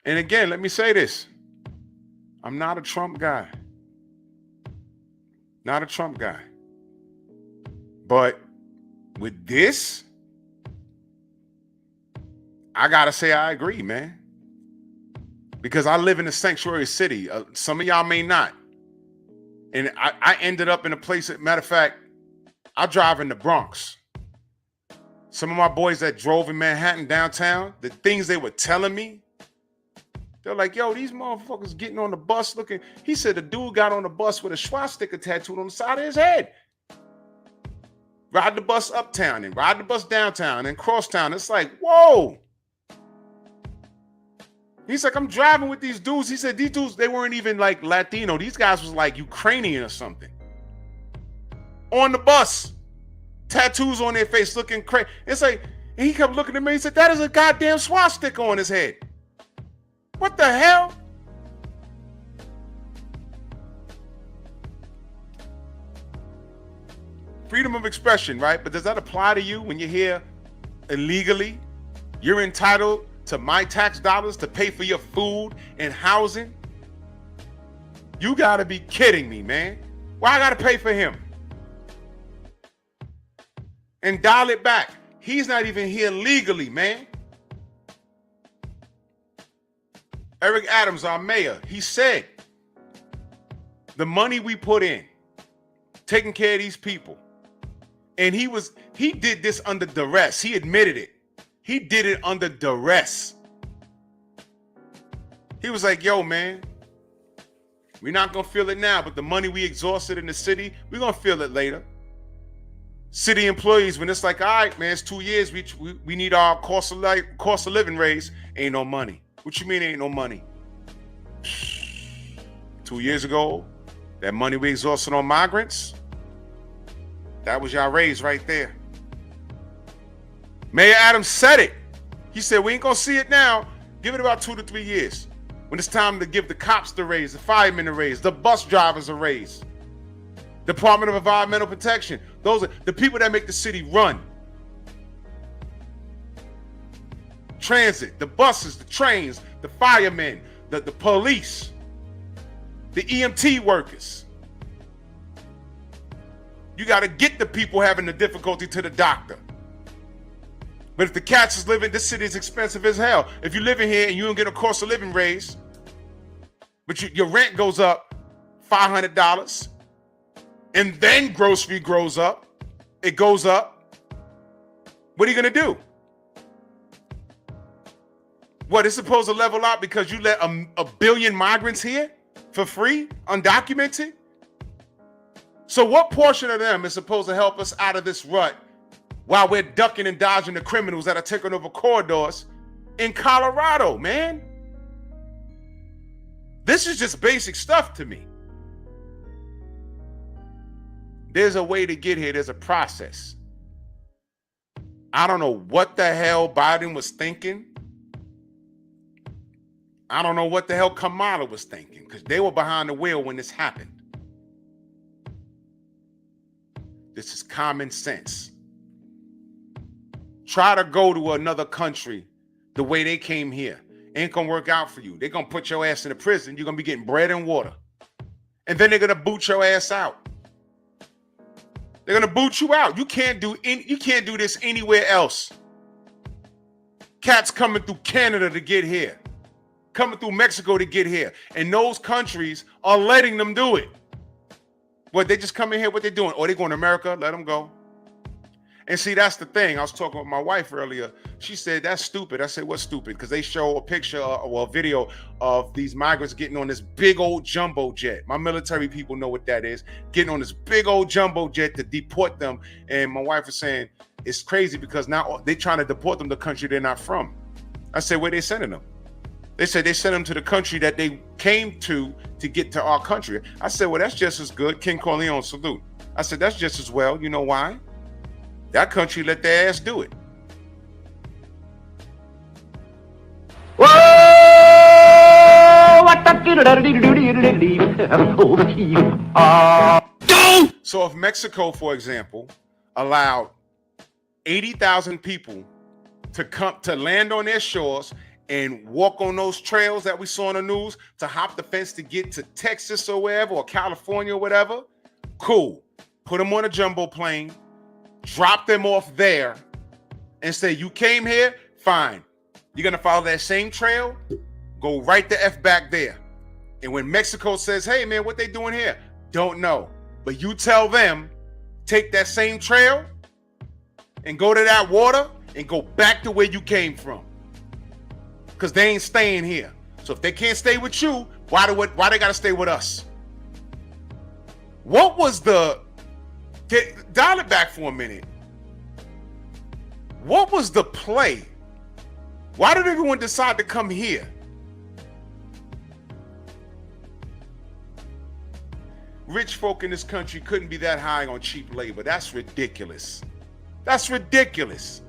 And again, let me say this. I'm not a Trump guy. Not a Trump guy. But with this, I gotta say I agree, man. Because I live in a sanctuary city. Some of y'all may not. And I ended up in a place, matter of fact, I drive in the Bronx. Some of my boys that drove in Manhattan downtown, the things they were telling me, they're like, yo, these motherfuckers getting on the bus looking. He said the dude got on the bus with a swastika tattooed on the side of his head. Ride the bus uptown and ride the bus downtown and crosstown. It's like, whoa. He's like, I'm driving with these dudes. He said these dudes, they weren't even like Latino. These guys was like Ukrainian or something. on the bus, tattoos on their face, looking crazy. It's like, and he kept looking at me. He said, "That is a goddamn swastika on his head. What the hell?" Freedom of expression, right? But does that apply to you when you're here illegally? You're entitled to my tax dollars to pay for your food and housing? You gotta be kidding me, man. Why I gotta pay for him? And dial it back. He's not even here legally, man. Eric Adams, our mayor, he said, the money we put in, taking care of these people, and he did this under duress. He admitted it. He did it under duress. He was like, yo, man, we're not going to feel it now, but the money we exhausted in the city, we're going to feel it later. City employees, when it's like, all right, man, it's 2 years, we need our cost of living raise, ain't no money. What you mean ain't no money? 2 years ago, that money we exhausted on migrants, that was y'all raise right there. Mayor Adams said it. He said, we ain't gonna see it now. Give it about 2 to 3 years. When it's time to give the cops the raise, the firemen a raise, the bus drivers a raise, Department of Environmental Protection. Those are the people that make the city run. Transit, the buses, the trains, the firemen, the police, the EMT workers. You got to get the people having the difficulty to the doctor. But if the cats is living, this city is expensive as hell. If you live in here and you don't get a cost of living raise, but your rent goes up $500, and then grocery goes up, it goes up, what are you going to do? What, it's supposed to level out because you let a billion migrants here for free, undocumented? So what portion of them is supposed to help us out of this rut while we're ducking and dodging the criminals that are taking over corridors in Colorado, man? This is just basic stuff to me. There's a way to get here. There's a process. I don't know what the hell Biden was thinking. I don't know what the hell Kamala was thinking, because they were behind the wheel when this happened. This is common sense. Try to go to another country the way they came here. Ain't gonna work out for you. They're gonna put your ass in a prison. You're gonna be getting bread and water. And then they're gonna boot your ass out. They're gonna boot you out. You can't do this anywhere else. Cats coming through Canada to get here, coming through Mexico to get here, and those countries are letting them do it. What, they just come in here, what they doing? Or they going to America, let them go. And see, that's the thing. I was talking with my wife earlier. She said, that's stupid. I said, what's stupid? Because they show a picture or a video of these migrants getting on this big old jumbo jet. My military people know what that is. Getting on this big old jumbo jet to deport them. And my wife was saying, it's crazy because now they're trying to deport them to the country they're not from. I said, where they sending them? They said they sent them to the country that they came to get to our country. I said, well, that's just as good. King Corleone, salute. I said, that's just as well. You know why? That country let their ass do it. Whoa! So if Mexico, for example, allowed 80,000 people to come to land on their shores and walk on those trails that we saw on the news, to hop the fence to get to Texas or wherever, or California or whatever, cool. Put them on a jumbo plane, drop them off there, and say, you came here, fine. You're gonna follow that same trail, go right the F back there. And when Mexico says, hey man, what they doing here? Don't know. But you tell them, take that same trail and go to that water and go back to where you came from. Because they ain't staying here. So if they can't stay with you, why they gotta stay with us? What was dial it back for a minute. What was the play? Why did everyone decide to come here? rich folk in this country couldn't be that high on cheap labor. That's ridiculous. That's ridiculous.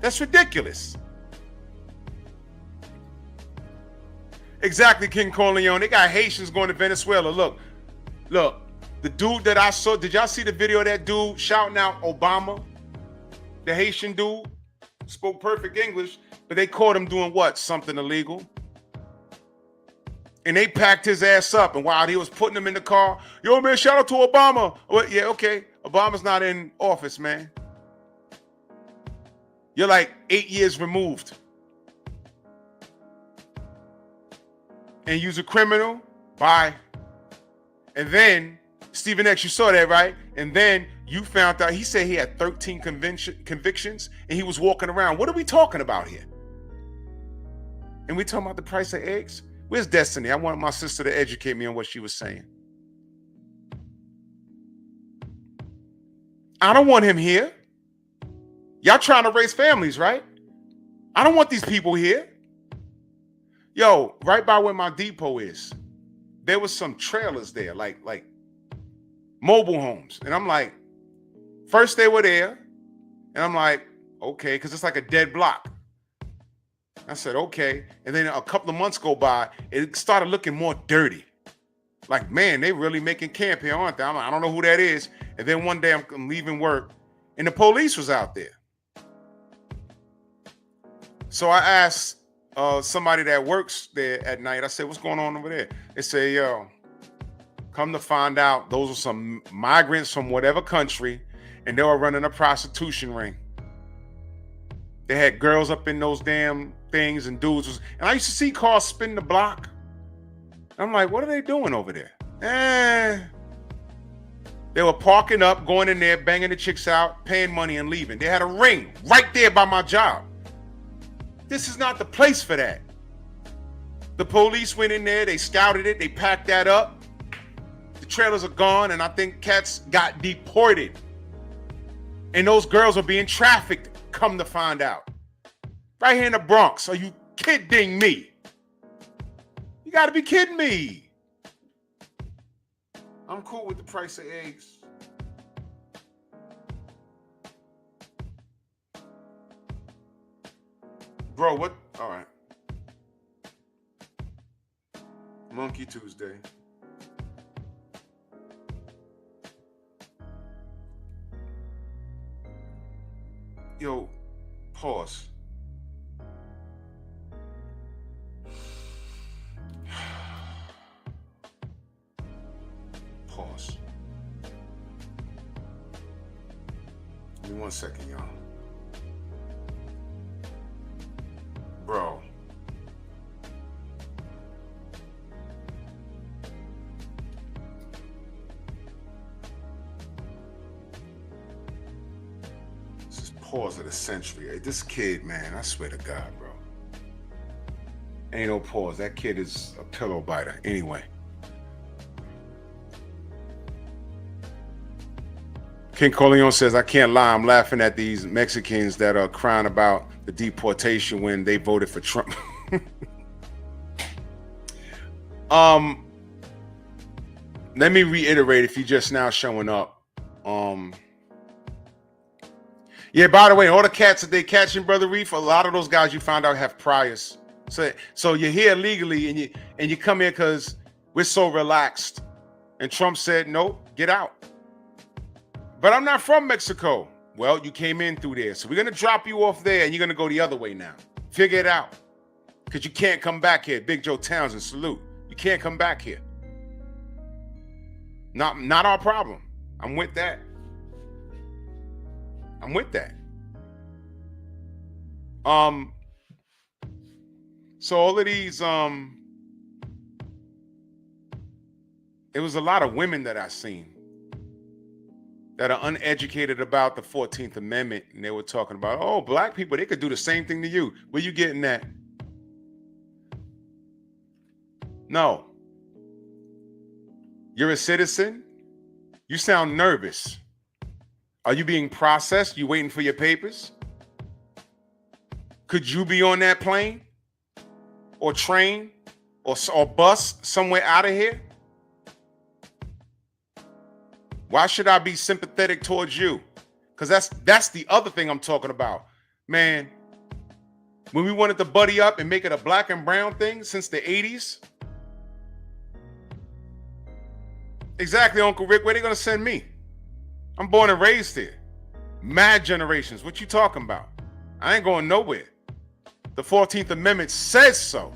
That's ridiculous. Exactly, King Corleone. They got Haitians going to Venezuela. Look, the dude that I saw, did y'all see the video of that dude shouting out Obama? The Haitian dude spoke perfect English, but they caught him doing what? Something illegal. And they packed his ass up. And while he was putting him in the car, yo, man, shout out to Obama. Well, yeah, okay. Obama's not in office, man. You're like 8 years removed. And you's a criminal? Bye. And then, Stephen X, you saw that, right? And then you found out, he said he had 13 convictions and he was walking around. What are we talking about here? And we talking about the price of eggs? Where's Destiny? I want my sister to educate me on what she was saying. I don't want him here. Y'all trying to raise families, right? I don't want these people here. Yo, right by where my depot is, there was some trailers there, like mobile homes. And I'm like, first they were there, and I'm like, okay, because it's like a dead block. I said, okay. And then a couple of months go by, it started looking more dirty. Like, man, they really making camp here, aren't they? I'm like, I don't know who that is. And then one day I'm leaving work, and the police was out there. So I asked somebody that works there at night, I said, what's going on over there? They say, yo, come to find out, those are some migrants from whatever country, and they were running a prostitution ring. They had girls up in those damn things and dudes. And I used to see cars spin the block. I'm like, what are they doing over there? They were parking up, going in there, banging the chicks out, paying money and leaving. They had a ring right there by my job. This is not the place for that. The police went in there, they scouted it, they packed that up. The trailers are gone, and I think cats got deported. And those girls are being trafficked, come to find out. Right here in the Bronx. Are you kidding me? You gotta be kidding me. I'm cool with the price of eggs. Bro, what? All right. Monkey Tuesday. Yo, pause. Pause. Give me 1 second, y'all. Bro. This is pause of the century. Hey, this kid, man, I swear to God, bro. Ain't no pause. That kid is a pillow biter. Anyway. King Corleone says, I can't lie. I'm laughing at these Mexicans that are crying about the deportation when they voted for Trump. Let me reiterate if you're just now showing up. Yeah, by the way, all the cats that they catching, Brother Reef, a lot of those guys you found out have priors. So you're here legally and you come here because we're so relaxed. And Trump said, nope, get out. But I'm not from Mexico. Well, you came in through there. So we're going to drop you off there and you're going to go the other way now. Figure it out. Because you can't come back here. Big Joe Townsend, salute. You can't come back here. Not our problem. I'm with that. I'm with that. So all of these, it was a lot of women that I seen that are uneducated about the 14th Amendment. And they were talking about, oh, black people, they could do the same thing to you. Where you getting that? No. You're a citizen. You sound nervous. Are you being processed? You waiting for your papers? Could you be on that plane or train or bus somewhere out of here? Why should I be sympathetic towards you? Because that's the other thing I'm talking about. Man, when we wanted to buddy up and make it a black and brown thing since the 80s. Exactly, Uncle Rick. Where they gonna send me? I'm born and raised here. Mad generations. What you talking about? I ain't going nowhere. The 14th Amendment says so.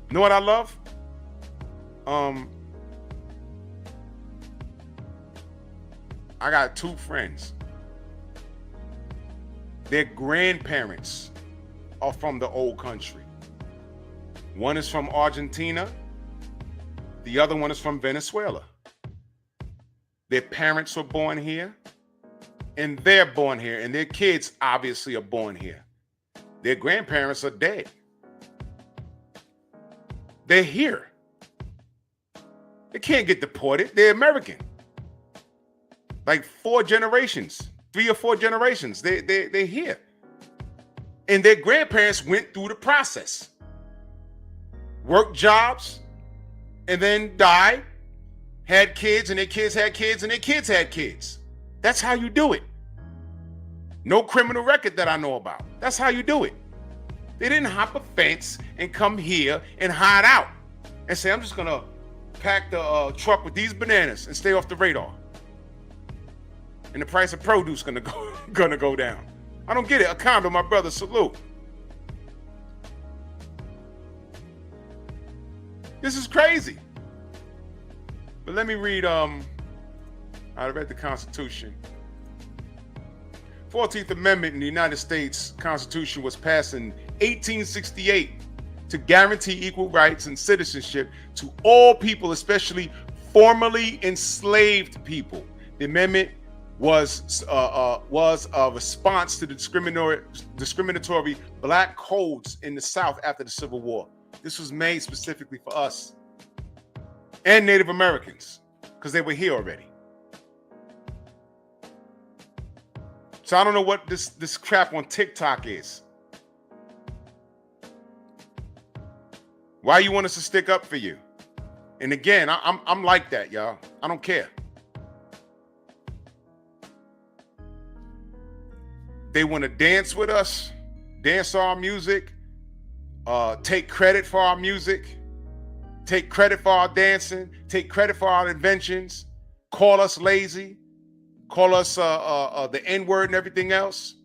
You know what I love? I got two friends. Their grandparents are from the old country. One is from Argentina. The other one is from Venezuela. Their parents were born here, and they're born here, and their kids obviously are born here. Their grandparents are dead. They're here. They can't get deported. They're American. Like 4 generations, 3 or 4 generations. They're here. And their grandparents went through the process. Worked jobs, and then died, had kids, and their kids had kids, and their kids had kids. That's how you do it. No criminal record that I know about. That's how you do it. They didn't hop a fence and come here and hide out and say, I'm just gonna pack the truck with these bananas and stay off the radar. And the price of produce gonna go down. I don't get it. A condo, my brother, salute. This is crazy. But let me read, I read the Constitution. 14th Amendment in the United States Constitution was passed in 1868 to guarantee equal rights and citizenship to all people, especially formerly enslaved people. The amendment was a response to the discriminatory black codes in the South after the Civil War. This was made specifically for us and Native Americans because they were here already. So I don't know what this crap on TikTok is. Why you want us to stick up for you? And again, I'm like that, y'all. I don't care. They want to dance with us, dance our music, take credit for our music, take credit for our dancing, take credit for our inventions, call us lazy, call us the N-word and everything else.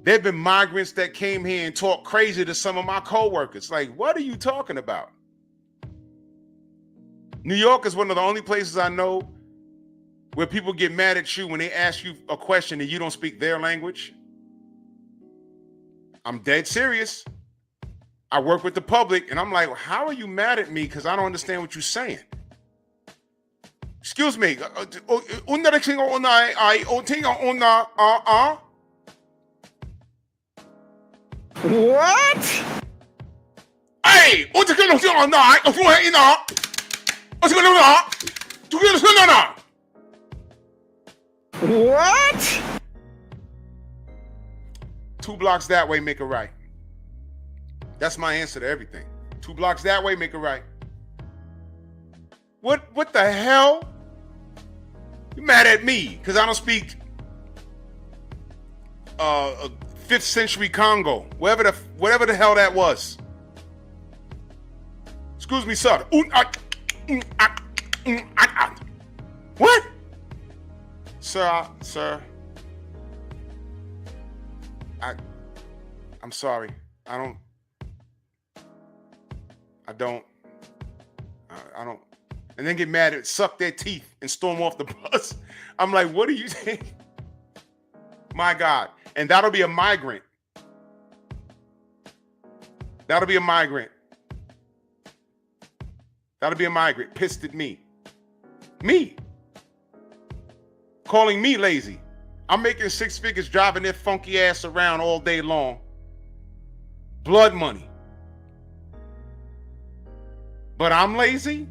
There have been migrants that came here and talked crazy to some of my coworkers. Like, what are you talking about? New York is one of the only places I know where people get mad at you when they ask you a question and you don't speak their language. I'm dead serious. I work with the public and I'm like, how are you mad at me? Because I don't understand what you're saying. Excuse me. What? Hey, What? 2 blocks that way, make a right. That's my answer to everything. 2 blocks that way, make a right. What the hell? You mad at me because I don't speak 5th century Congo, whatever the hell that was. Excuse me, sir. What? Sir. I'm sorry. I don't. And then get mad at, suck their teeth and storm off the bus. I'm like, what are you saying? My God. And that'll be a migrant. That'll be a migrant pissed at me. Me. Calling me lazy. I'm making 6 figures driving their funky ass around all day long. Blood money. But I'm lazy?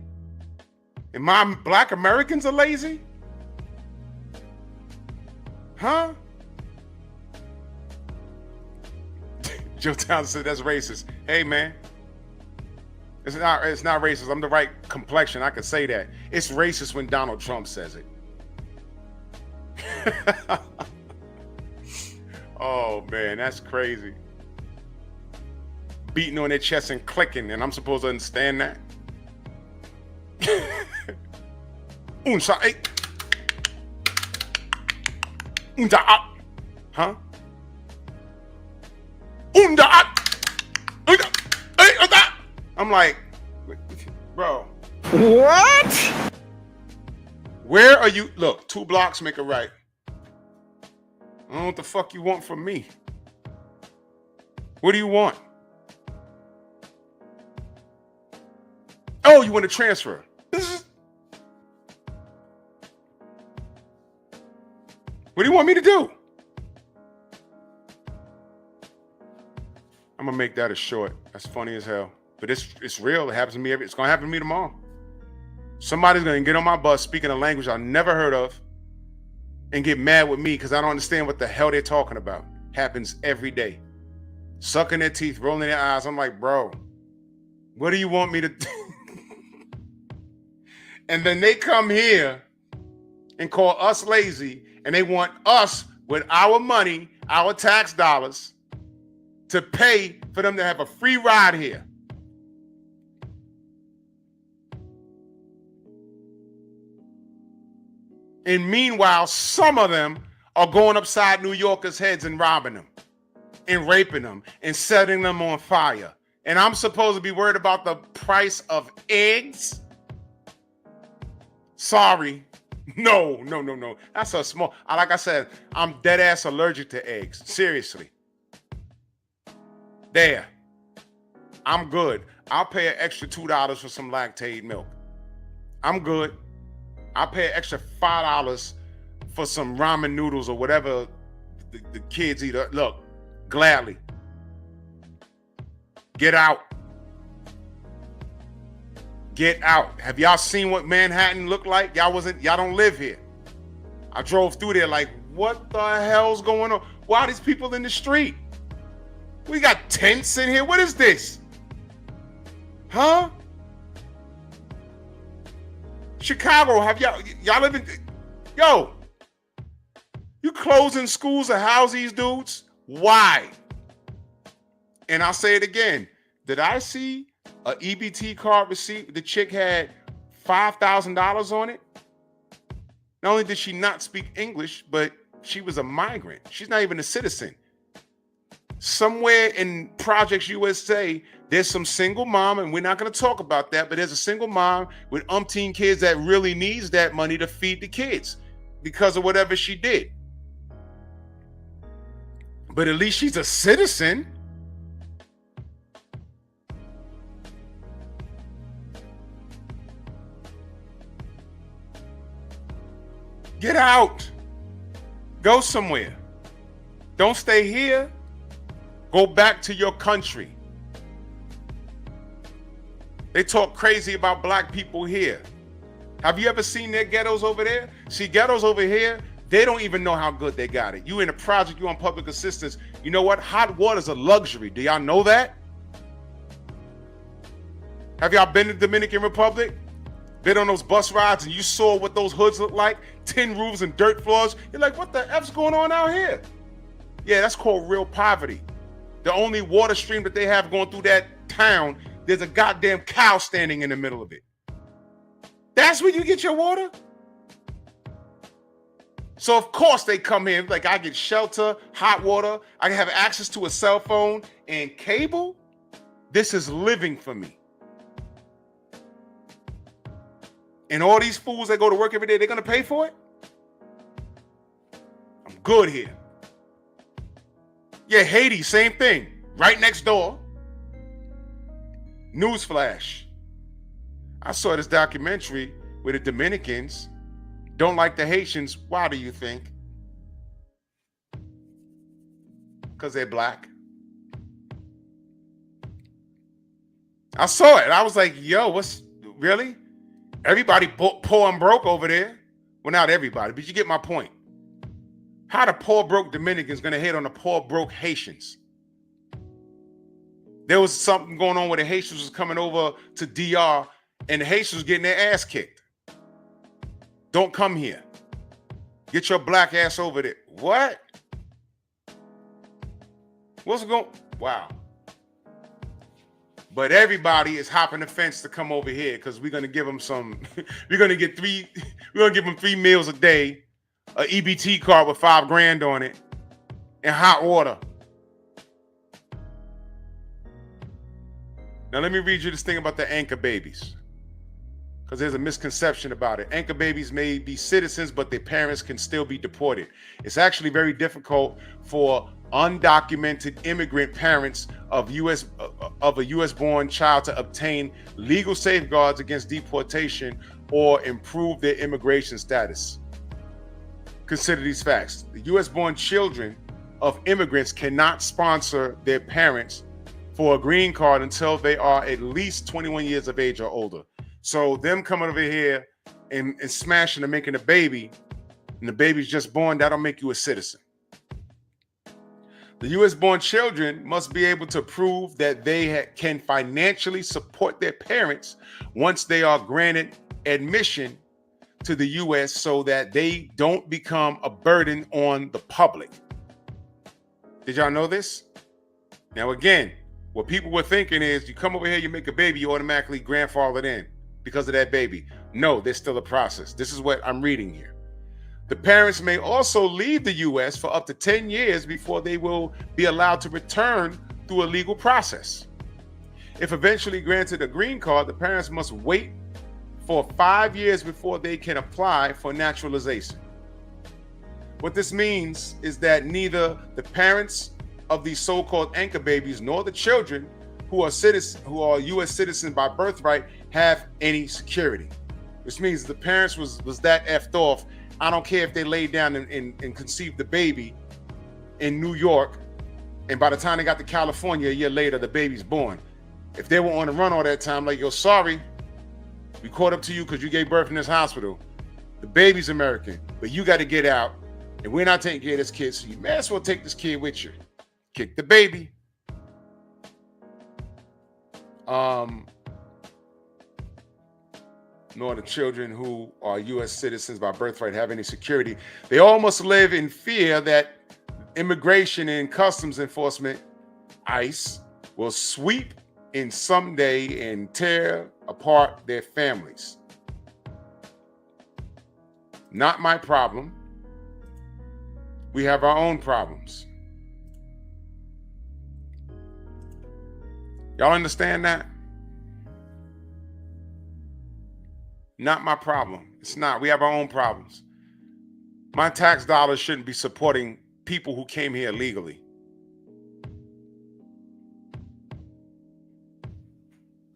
And my black Americans are lazy? Huh? Joe Townsend said that's racist. Hey, man. It's not racist. I'm the right complexion. I could say that. It's racist when Donald Trump says it. Oh man, that's crazy. Beating on their chest and clicking, and I'm supposed to understand that. Huh? I'm like, bro. What? Where are you? Look, 2 blocks make a right. I don't know what the fuck you want from me. What do you want? Oh, you want to transfer? What do you want me to do? I'm gonna make that a short. That's funny as hell. But it's real. It happens to me. It's gonna happen to me tomorrow. Somebody's gonna get on my bus speaking a language I never heard of and get mad with me because I don't understand what the hell they're talking about. Happens every day. Sucking their teeth, rolling their eyes. I'm like, bro, what do you want me to do? And then they come here and call us lazy, and they want us with our money, our tax dollars, to pay for them to have a free ride here. And meanwhile, some of them are going upside New Yorkers' heads and robbing them and raping them and setting them on fire. And I'm supposed to be worried about the price of eggs? Sorry. No. That's a small, like I said, I'm dead ass allergic to eggs. Seriously. There. I'm good. I'll pay an extra $2 for some lactated milk. I'm good. I'll pay an extra $5 for some ramen noodles or whatever the kids eat. Look, gladly. Get out. Get out. Have y'all seen what Manhattan looked like? Y'all don't live here. I drove through there like, what the hell's going on? Why are these people in the street? We got tents in here. What is this? Huh? Chicago, have y'all live in, yo, you closing schools to house these dudes? Why? And I'll say it again. Did I see a EBT card receipt? The chick had $5,000 on it. Not only did she not speak English, but she was a migrant. She's not even a citizen. Somewhere in Projects USA, there's some single mom, and we're not going to talk about that, but there's a single mom with umpteen kids that really needs that money to feed the kids because of whatever she did. But at least she's a citizen. Get out. Go somewhere. Don't stay here. Go back to your country. They talk crazy about black people here. Have you ever seen their ghettos over there? See, ghettos over here, they don't even know how good they got it. You in a project, you on public assistance. You know what? Hot water is a luxury. Do y'all know that? Have y'all been to the Dominican Republic? Been on those bus rides and you saw what those hoods look like? Tin roofs and dirt floors. You're like, what the F's going on out here? Yeah, that's called real poverty. The only water stream that they have going through that town, there's a goddamn cow standing in the middle of it. That's where you get your water? So of course they come here, like I get shelter, hot water, I have access to a cell phone and cable. This is living for me. And all these fools that go to work every day, they're gonna pay for it? I'm good here. Yeah, Haiti, same thing. Right next door. Newsflash. I saw this documentary where the Dominicans don't like the Haitians. Why do you think? Because they're black. I saw it. I was like, yo, what's really? Everybody poor and broke over there. Well, not everybody, but you get my point. How the poor broke Dominicans gonna hate on the poor broke Haitians? There was something going on where the Haitians was coming over to DR and the Haitians was getting their ass kicked. Don't come here. Get your black ass over there. What? What's going? Wow. But everybody is hopping the fence to come over here because we're gonna give them some. We're gonna give them 3 meals a day, a EBT card with $5 grand on it, and hot water. Now let me read you this thing about the anchor babies, because there's a misconception about it. Anchor babies may be citizens, but their parents can still be deported. It's actually very difficult for undocumented immigrant parents of a U.S. born child to obtain legal safeguards against deportation or improve their immigration status. Consider these facts. The U.S. born children of immigrants cannot sponsor their parents for a green card until they are at least 21 years of age or older. So them coming over here and smashing and making a baby, and the baby's just born, that'll make you a citizen. The U.S. born children must be able to prove that they can financially support their parents once they are granted admission to the U.S. so that they don't become a burden on the public. Did y'all know this? Now again, what people were thinking is you come over here, you make a baby, you automatically grandfathered in because of that baby. No, there's still a process. This is what I'm reading here. The parents may also leave the U.S. for up to 10 years before they will be allowed to return through a legal process. If eventually granted a green card, the parents must wait for 5 years before they can apply for naturalization. What this means is that neither the parents of these so-called anchor babies nor the children who are U.S. citizens by birthright have any security, which means the parents was that effed off. I don't care if they laid down and conceived the baby in New York, and by the time they got to California a year later, the baby's born. If they were on the run all that time, like, yo, sorry, we caught up to you because you gave birth in this hospital. The baby's American, but you got to get out, and we're not taking care of this kid, so you may as well take this kid with you. Kick the baby. Nor the children who are U.S. citizens by birthright have any security. They all must live in fear that Immigration and Customs Enforcement, ICE, will sweep in someday and tear apart their families. Not my problem. We have our own problems. Y'all understand that? Not my problem. It's not. We have our own problems. My tax dollars shouldn't be supporting people who came here illegally.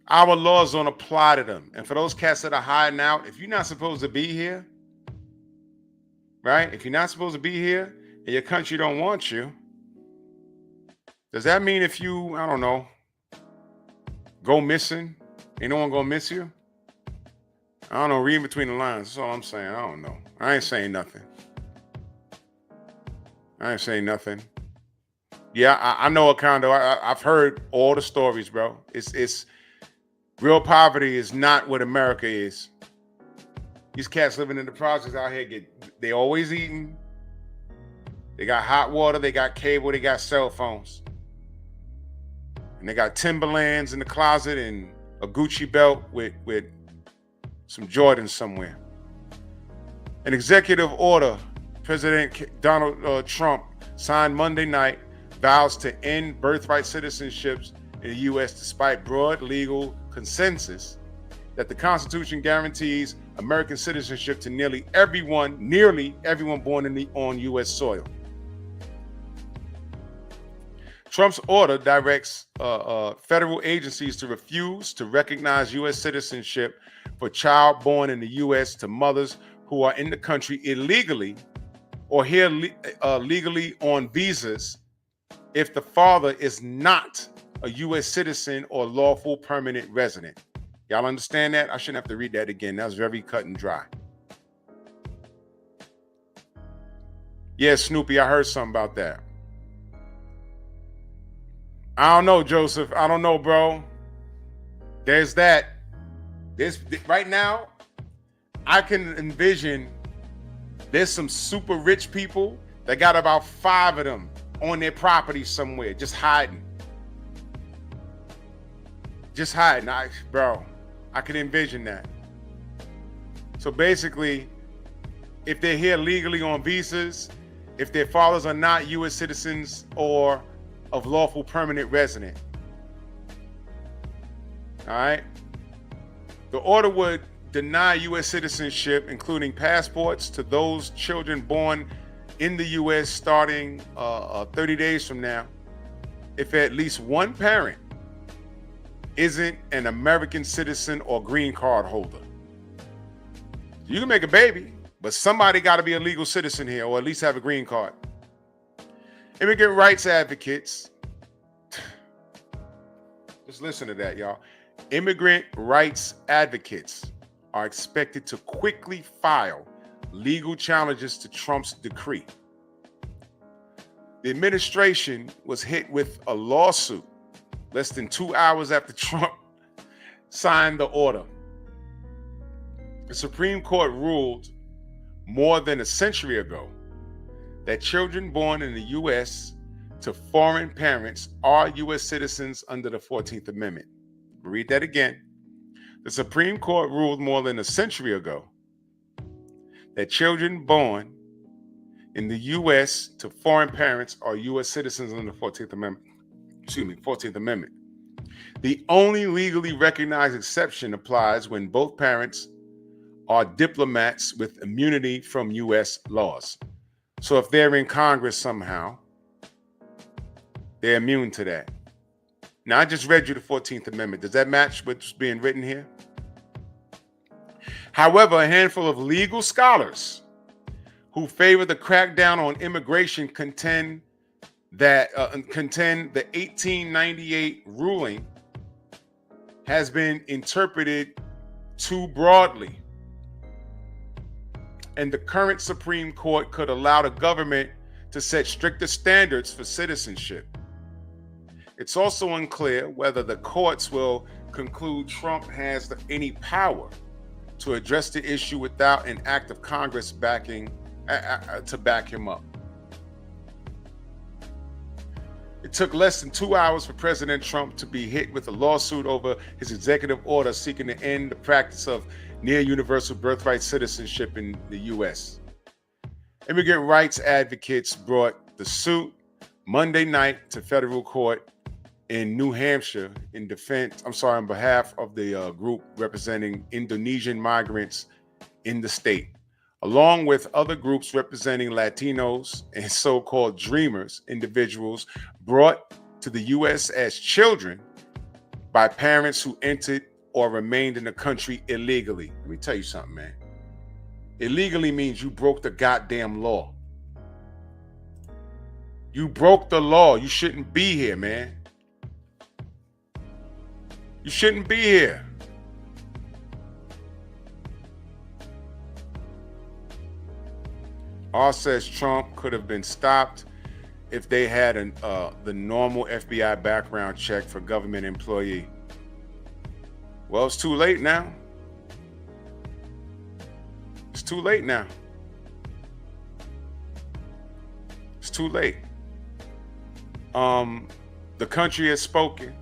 Our laws don't apply to them. And for those cats that are hiding out, if you're not supposed to be here, right? If you're not supposed to be here and your country don't want you, does that mean if you, I don't know, go missing, ain't no one gonna miss you? I don't know, reading between the lines. That's all I'm saying. I don't know. I ain't saying nothing. Yeah, I know a condo. I've heard all the stories, bro. It's real poverty is not what America is. These cats living in the projects out here they always eating. They got hot water, they got cable, they got cell phones. And they got Timberlands in the closet and a Gucci belt with some Jordans somewhere. An executive order President Donald Trump signed Monday night vows to end birthright citizenships in the U.S. despite broad legal consensus that the Constitution guarantees American citizenship to nearly everyone born on U.S. soil. Trump's order directs federal agencies to refuse to recognize U.S. citizenship for child born in the U.S. to mothers who are in the country illegally or here legally on visas if the father is not a U.S. citizen or lawful permanent resident. Y'all understand that? I shouldn't have to read that again. That was very cut and dry. Yeah, Snoopy, I heard something about that. I don't know, Joseph. I don't know, bro. There's that. Right now, I can envision there's some super rich people that got about 5 of them on their property somewhere, just hiding. Just hiding. Bro, I can envision that. So basically, if they're here legally on visas, if their fathers are not U.S. citizens or of lawful permanent resident. All right? The order would deny U.S. citizenship, including passports, to those children born in the U.S. starting 30 days from now, if at least one parent isn't an American citizen or green card holder. You can make a baby, but somebody got to be a legal citizen here or at least have a green card. Immigrant rights advocates, just listen to that, y'all. Immigrant rights advocates are expected to quickly file legal challenges to Trump's decree. The administration was hit with a lawsuit less than 2 hours after Trump signed the order. The Supreme Court ruled more than a century ago that children born in the U.S. to foreign parents are U.S. citizens under the 14th Amendment. Read that again. The Supreme Court ruled more than a century ago that children born in the U.S. to foreign parents are U.S. citizens under the 14th Amendment. 14th Amendment. The only legally recognized exception applies when both parents are diplomats with immunity from U.S. laws. So if they're in Congress somehow, they're immune to that. Now, I just read you the 14th Amendment. Does that match what's being written here? However, a handful of legal scholars who favor the crackdown on immigration contend the 1898 ruling has been interpreted too broadly, and the current Supreme Court could allow the government to set stricter standards for citizenship. It's also unclear whether the courts will conclude Trump has any power to address the issue without an act of Congress to back him up. It took less than 2 hours for President Trump to be hit with a lawsuit over his executive order seeking to end the practice of near universal birthright citizenship in the U.S. Immigrant rights advocates brought the suit Monday night to federal court in New Hampshire on behalf of the group representing Indonesian migrants in the state, along with other groups representing Latinos and so-called dreamers, individuals brought to the U.S. as children by parents who entered or remained in the country illegally. Let me tell you something, man. Illegally means you broke the goddamn law. You broke the law. You shouldn't be here, man. You shouldn't be here. R says Trump could have been stopped if they had the normal FBI background check for government employee. Well, it's too late now. It's too late now. It's too late. The country has spoken.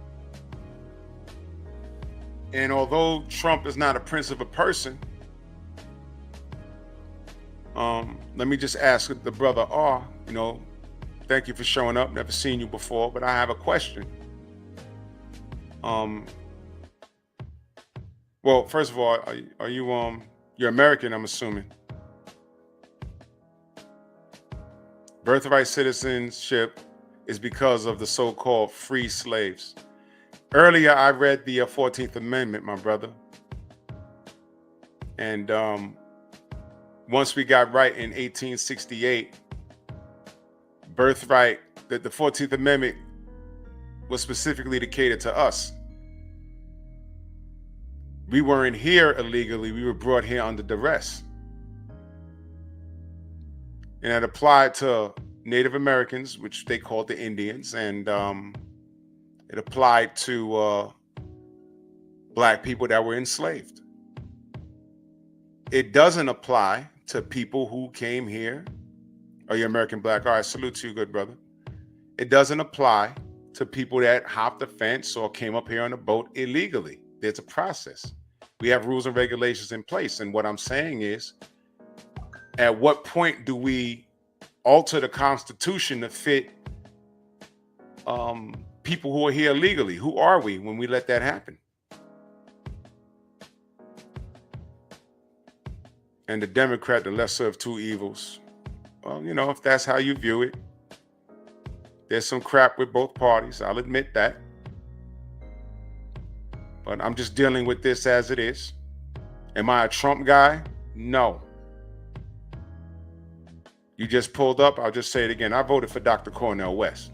And although Trump is not a prince of a person, let me just ask the brother R, thank you for showing up. Never seen you before, but I have a question. Well, first of all, are you you're American, I'm assuming. Birthright citizenship is because of the so-called free slaves. Earlier, I read the 14th Amendment, my brother. And once we got right in 1868, birthright, the 14th Amendment was specifically to cater to us. We weren't here illegally. We were brought here under duress. And it applied to Native Americans, which they called the Indians, and It applied to black people that were enslaved. It doesn't apply to people who came here. Are you American black? All right, salute to you, good brother. It doesn't apply to people that hopped the fence or came up here on a boat illegally. There's a process. We have rules and regulations in place. And what I'm saying is, at what point do we alter the Constitution to fit people who are here illegally? Who are we when we let that happen? And the Democrat, the lesser of two evils. Well, you know, if that's how you view it, there's some crap with both parties. I'll admit that. But I'm just dealing with this as it is. Am I a Trump guy? No. You just pulled up. I'll just say it again. I voted for Dr. Cornel West.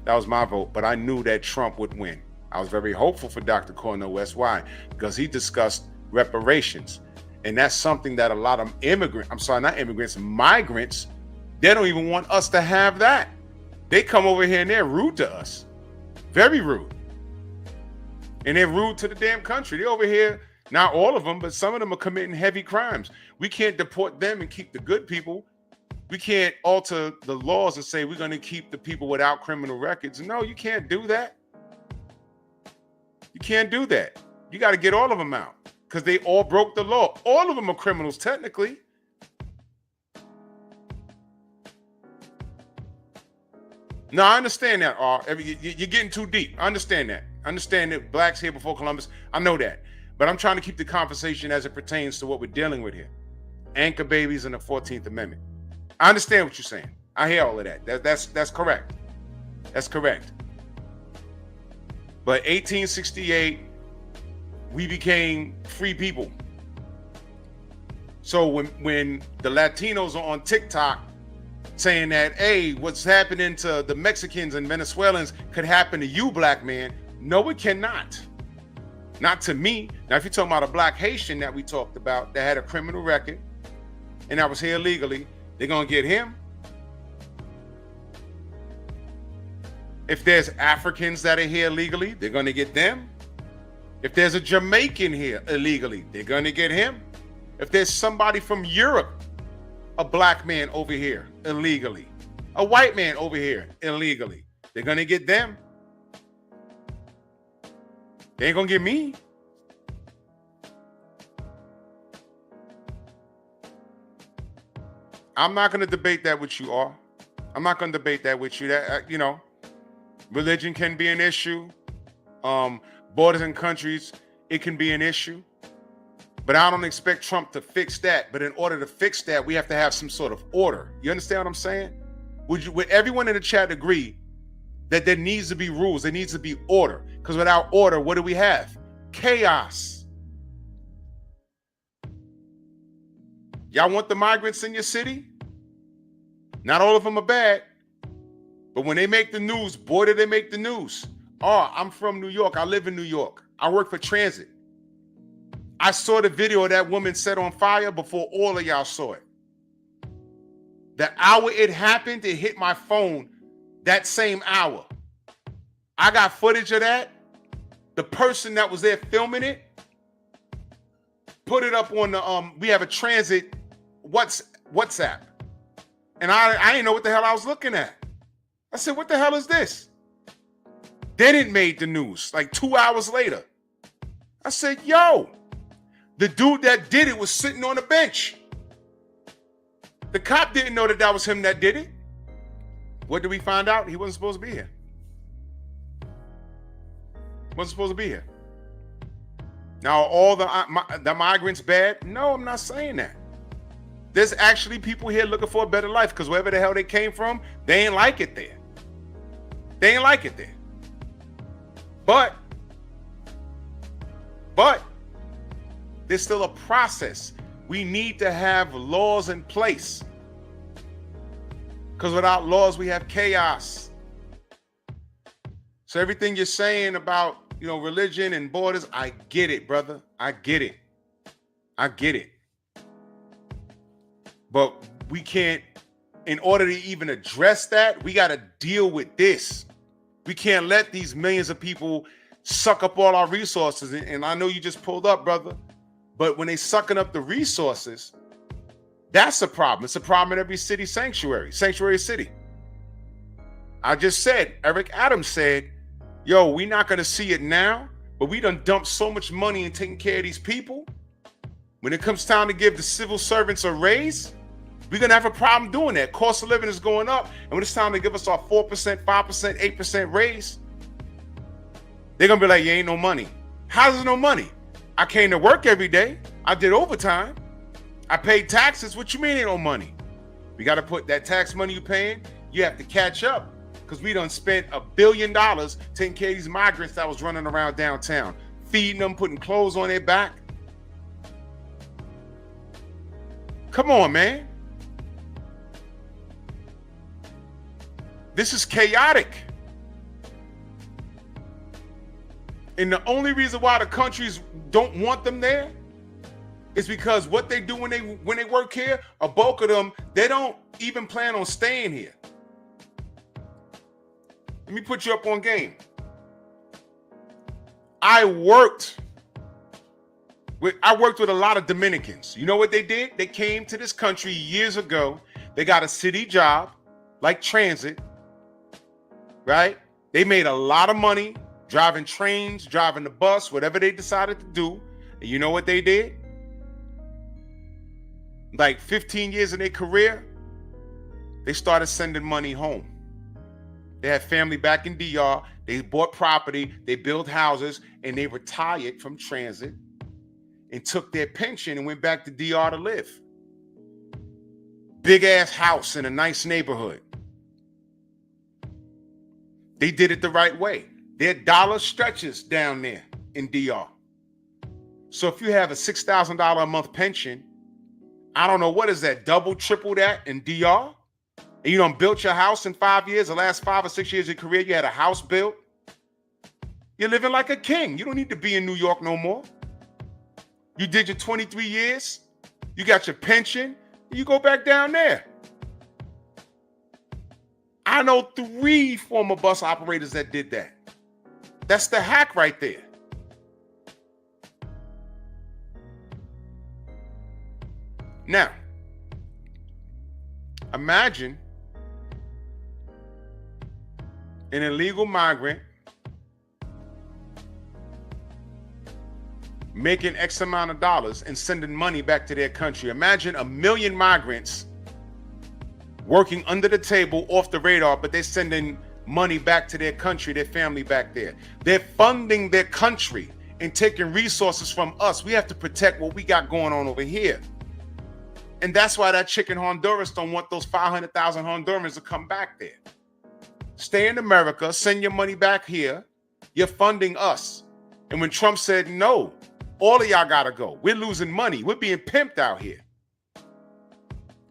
That was my vote, but I knew that Trump would win. I was very hopeful for Dr. Cornel West. Why? Because he discussed reparations. And that's something that a lot of migrants, they don't even want us to have that. They come over here and they're rude to us. Very rude. And they're rude to the damn country. They're over here, not all of them, but some of them are committing heavy crimes. We can't deport them and keep the good people. We can't alter the laws and say we're going to keep the people without criminal records. No, you can't do that. You can't do that. You got to get all of them out because they all broke the law. All of them are criminals, technically. No, I understand that. You're getting too deep. I understand that. I understand that blacks here before Columbus. I know that. But I'm trying to keep the conversation as it pertains to what we're dealing with here. Anchor babies and the 14th Amendment. I understand what you're saying. I hear all of that. That's correct. That's correct. But 1868, we became free people. So when the Latinos are on TikTok saying that, hey, what's happening to the Mexicans and Venezuelans could happen to you, black man. No, it cannot. Not to me. Now, if you're talking about a black Haitian that we talked about that had a criminal record and that was here illegally, they're going to get him. If there's Africans that are here illegally, they're going to get them. If there's a Jamaican here illegally, they're going to get him. If there's somebody from Europe, a black man over here illegally, a white man over here illegally, they're going to get them. They ain't going to get me. I'm not going to debate that with you all. I'm not going to debate that with you. That religion can be an issue. Borders and countries, it can be an issue. But I don't expect Trump to fix that. But in order to fix that, we have to have some sort of order. You understand what I'm saying? Would everyone in the chat agree that there needs to be rules? There needs to be order. Because without order, what do we have? Chaos. Y'all want the migrants in your city? Not all of them are bad. But when they make the news, boy, do they make the news. Oh, I'm from New York. I live in New York. I work for transit. I saw the video of that woman set on fire before all of y'all saw it. The hour it happened, it hit my phone that same hour. I got footage of that. The person that was there filming it put it up on the we have a transit WhatsApp. And I didn't know what the hell I was looking at. I said, what the hell is this? Then it made the news like 2 hours later. I said, yo, the dude that did it was sitting on a bench. The cop didn't know that was him that did it. What did we find out? He wasn't supposed to be here. Wasn't supposed to be here. Now, all the migrants bad? No, I'm not saying that. There's actually people here looking for a better life because wherever the hell they came from, they ain't like it there. They ain't like it there. But there's still a process. We need to have laws in place. Because without laws, we have chaos. So everything you're saying about, religion and borders, I get it, brother. I get it. I get it. But we can't, in order to even address that, we got to deal with this. We can't let these millions of people suck up all our resources. And I know you just pulled up, brother, but when they sucking up the resources, that's a problem. It's a problem in every city sanctuary city. I just said, Eric Adams said, yo, we're not going to see it now, but we done dumped so much money in taking care of these people. When it comes time to give the civil servants a raise, we're going to have a problem doing that. Cost of living is going up. And when it's time to give us our 4%, 5%, 8% raise, they're going to be like, you ain't no money. How's there no money? I came to work every day. I did overtime. I paid taxes. What you mean ain't no money? We got to put that tax money you're paying, you have to catch up. Because we done spent $1 billion taking care of these migrants that was running around downtown, feeding them, putting clothes on their back. Come on, man. This is chaotic. And the only reason why the countries don't want them there is because what they do when they work here, a bulk of them, they don't even plan on staying here. Let me put you up on game. I worked with a lot of Dominicans. You know what they did? They came to this country years ago. They got a city job, like transit, right? They made a lot of money driving trains, driving the bus, whatever they decided to do. And you know what they did? Like 15 years in their career, they started sending money home. They had family back in DR. They bought property. They built houses, and they retired from transit and took their pension and went back to DR to live. Big ass house in a nice neighborhood. They did it the right way. Their dollar stretches down there in DR. So if you have a $6,000 a month pension, I don't know, what is that, double, triple that in DR? And you done built your house in 5 years, the last 5 or 6 years of your career, you had a house built. You're living like a king. You don't need to be in New York no more. You did your 23 years. You got your pension. You go back down there. I know 3 former bus operators that did that. That's the hack right there. Now, imagine an illegal migrant making X amount of dollars and sending money back to their country. Imagine 1 million migrants working under the table, off the radar, but they're sending money back to their country, their family back there. They're funding their country and taking resources from us. We have to protect what we got going on over here. And that's why that chick in Honduras don't want those 500,000 Hondurans to come back there. Stay in America, send your money back here. You're funding us. And when Trump said, no, all of y'all gotta go. We're losing money. We're being pimped out here.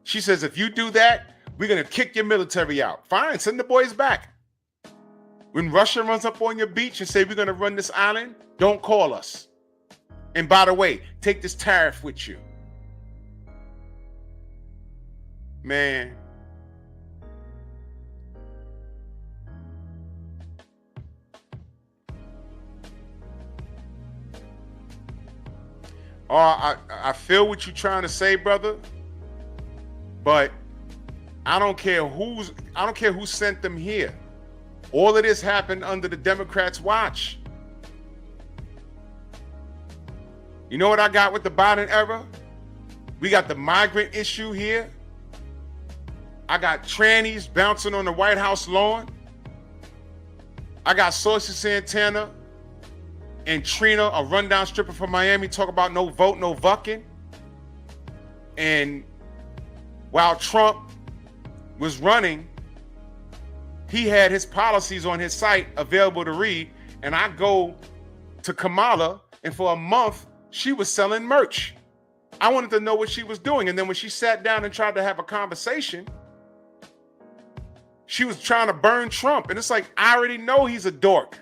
She says, if you do that, we're gonna kick your military out. Fine, send the boys back. When Russia runs up on your beach and say, we're gonna run this island, don't call us. And by the way, take this tariff with you. Man. Oh, I feel what you're trying to say, brother. But I don't care who sent them here. All of this happened under the Democrats' watch. You know what I got with the Biden era? We got the migrant issue here. I got trannies bouncing on the White House lawn. I got Saucy Santana and Trina, a rundown stripper from Miami, talk about no vote, no vucking. And while Trump was running, he had his policies on his site available to read. And I go to Kamala, and for a month, she was selling merch. I wanted to know what she was doing. And then when she sat down and tried to have a conversation, she was trying to burn Trump. And it's like, I already know he's a dork.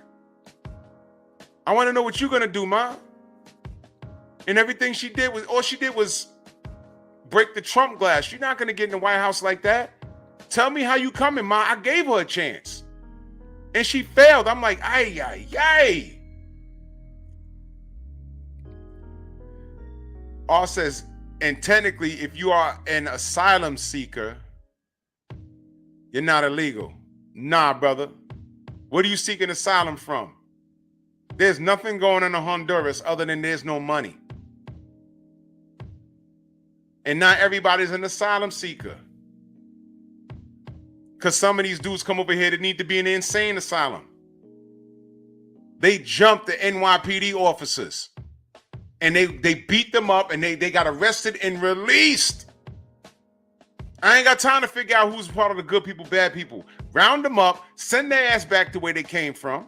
I want to know what you're going to do, Ma. And everything she did was break the Trump glass. You're not going to get in the White House like that. Tell me how you coming, Ma. I gave her a chance. And she failed. I'm like, ay, ay, ay. R says, and technically, if you are an asylum seeker, you're not illegal. Nah, brother. What are you seeking asylum from? There's nothing going on in Honduras other than there's no money. And not everybody's an asylum seeker. Because some of these dudes come over here that need to be in an insane asylum. They jumped the NYPD officers. And they beat them up and they got arrested and released. I ain't got time to figure out who's part of the good people, bad people. Round them up, send their ass back to where they came from.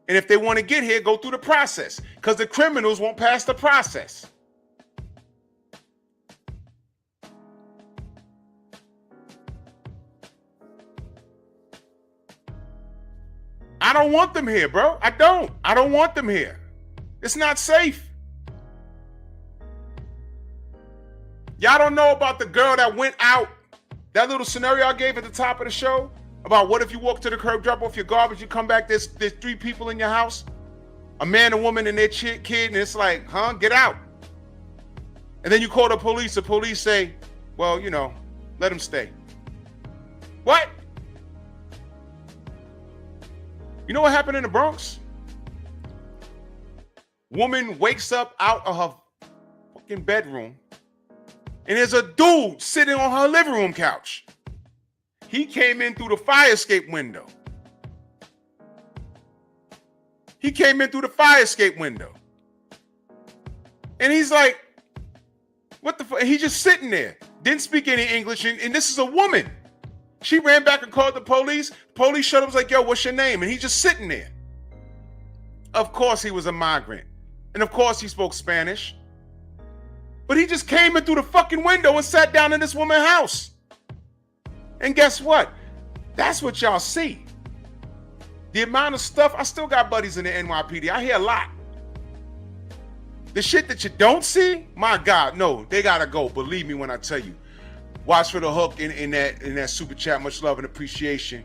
And if they want to get here, go through the process. Because the criminals won't pass the process. I don't want them here, bro. I don't want them here. It's not safe. Y'all don't know about the girl that went out. That little scenario I gave at the top of the show about what if you walk to the curb, drop off your garbage, you come back, there's 3 people in your house, a man, a woman, and their kid, and it's like, huh, get out. And then you call the police say, well, you know, let him stay. What? You know what happened in the Bronx? Woman wakes up out of her fucking bedroom and there's a dude sitting on her living room couch. He came in through the fire escape window. And he's like, what the fuck? He's just sitting there. Didn't speak any English. And this is a woman. She ran back and called the police. Police showed up, was like, yo, what's your name? And he's just sitting there. Of course he was a migrant. And of course he spoke Spanish. But he just came in through the fucking window and sat down in this woman's house. And guess what? That's what y'all see. The amount of stuff, I still got buddies in the NYPD. I hear a lot. The shit that you don't see, my God, no, they gotta go. Believe me when I tell you. Watch for the hook in that super chat. Much love and appreciation.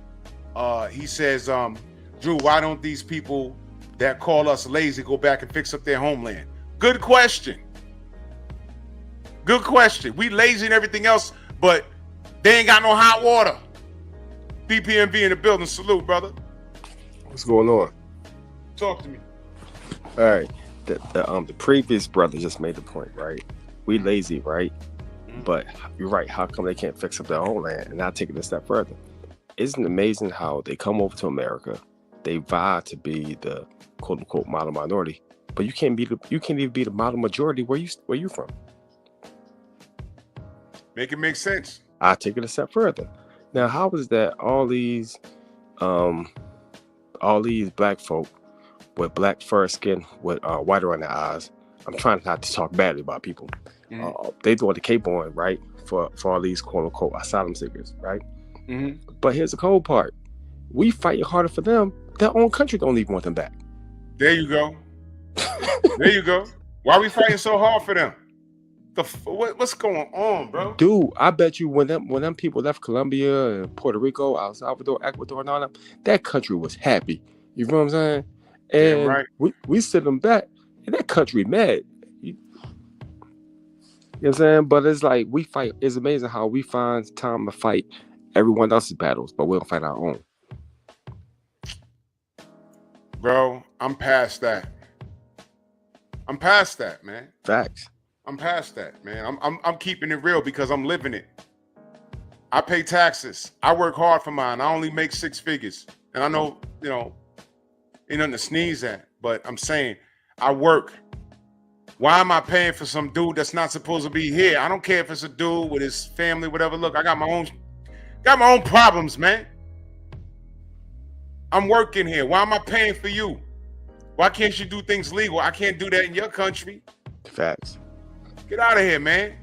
He says, Drew, why don't these people that call us lazy go back and fix up their homeland? Good question. Good question. We lazy and everything else, but they ain't got no hot water. BPMV in the building. Salute, brother. What's going on? Talk to me. All right. The previous brother just made the point, right? We lazy, right? Mm-hmm. But you're right. How come they can't fix up their homeland? And I'll take it a step further. Isn't it amazing how they come over to America, they vie to be the quote unquote model minority, but you can't even be the model majority where you from. Make it make sense. I'll take it a step further. Now, how is that all these black folk with black fur skin with white around their eyes? I'm trying not to talk badly about people. Mm-hmm. They doing the cape on, right, for all these quote unquote asylum seekers, right? Mm-hmm. But here's the cold part: we fighting harder for them. Their own country don't even want them back. There you go. There you go. Why are we fighting so hard for them? What's going on, bro? Dude, I bet you when them people left Colombia and Puerto Rico, El Salvador, Ecuador, and all that country was happy. You know what I'm saying? And yeah, right. we sent them back, and that country mad. You know what I'm saying? But it's like we fight. It's amazing how we find time to fight everyone else's battles, but we don't fight our own. Bro, I'm past that. I'm past that, man. Facts. I'm past that, man. I'm keeping it real because I'm living it. I pay taxes. I work hard for mine. I only make 6 figures. And I know, ain't nothing to sneeze at, but I'm saying I work. Why am I paying for some dude that's not supposed to be here? I don't care if it's a dude with his family, whatever. Look, I got my own problems, man. I'm working here. Why am I paying for you? Why can't you do things legal? I can't do that in your country. Facts. Get out of here, man.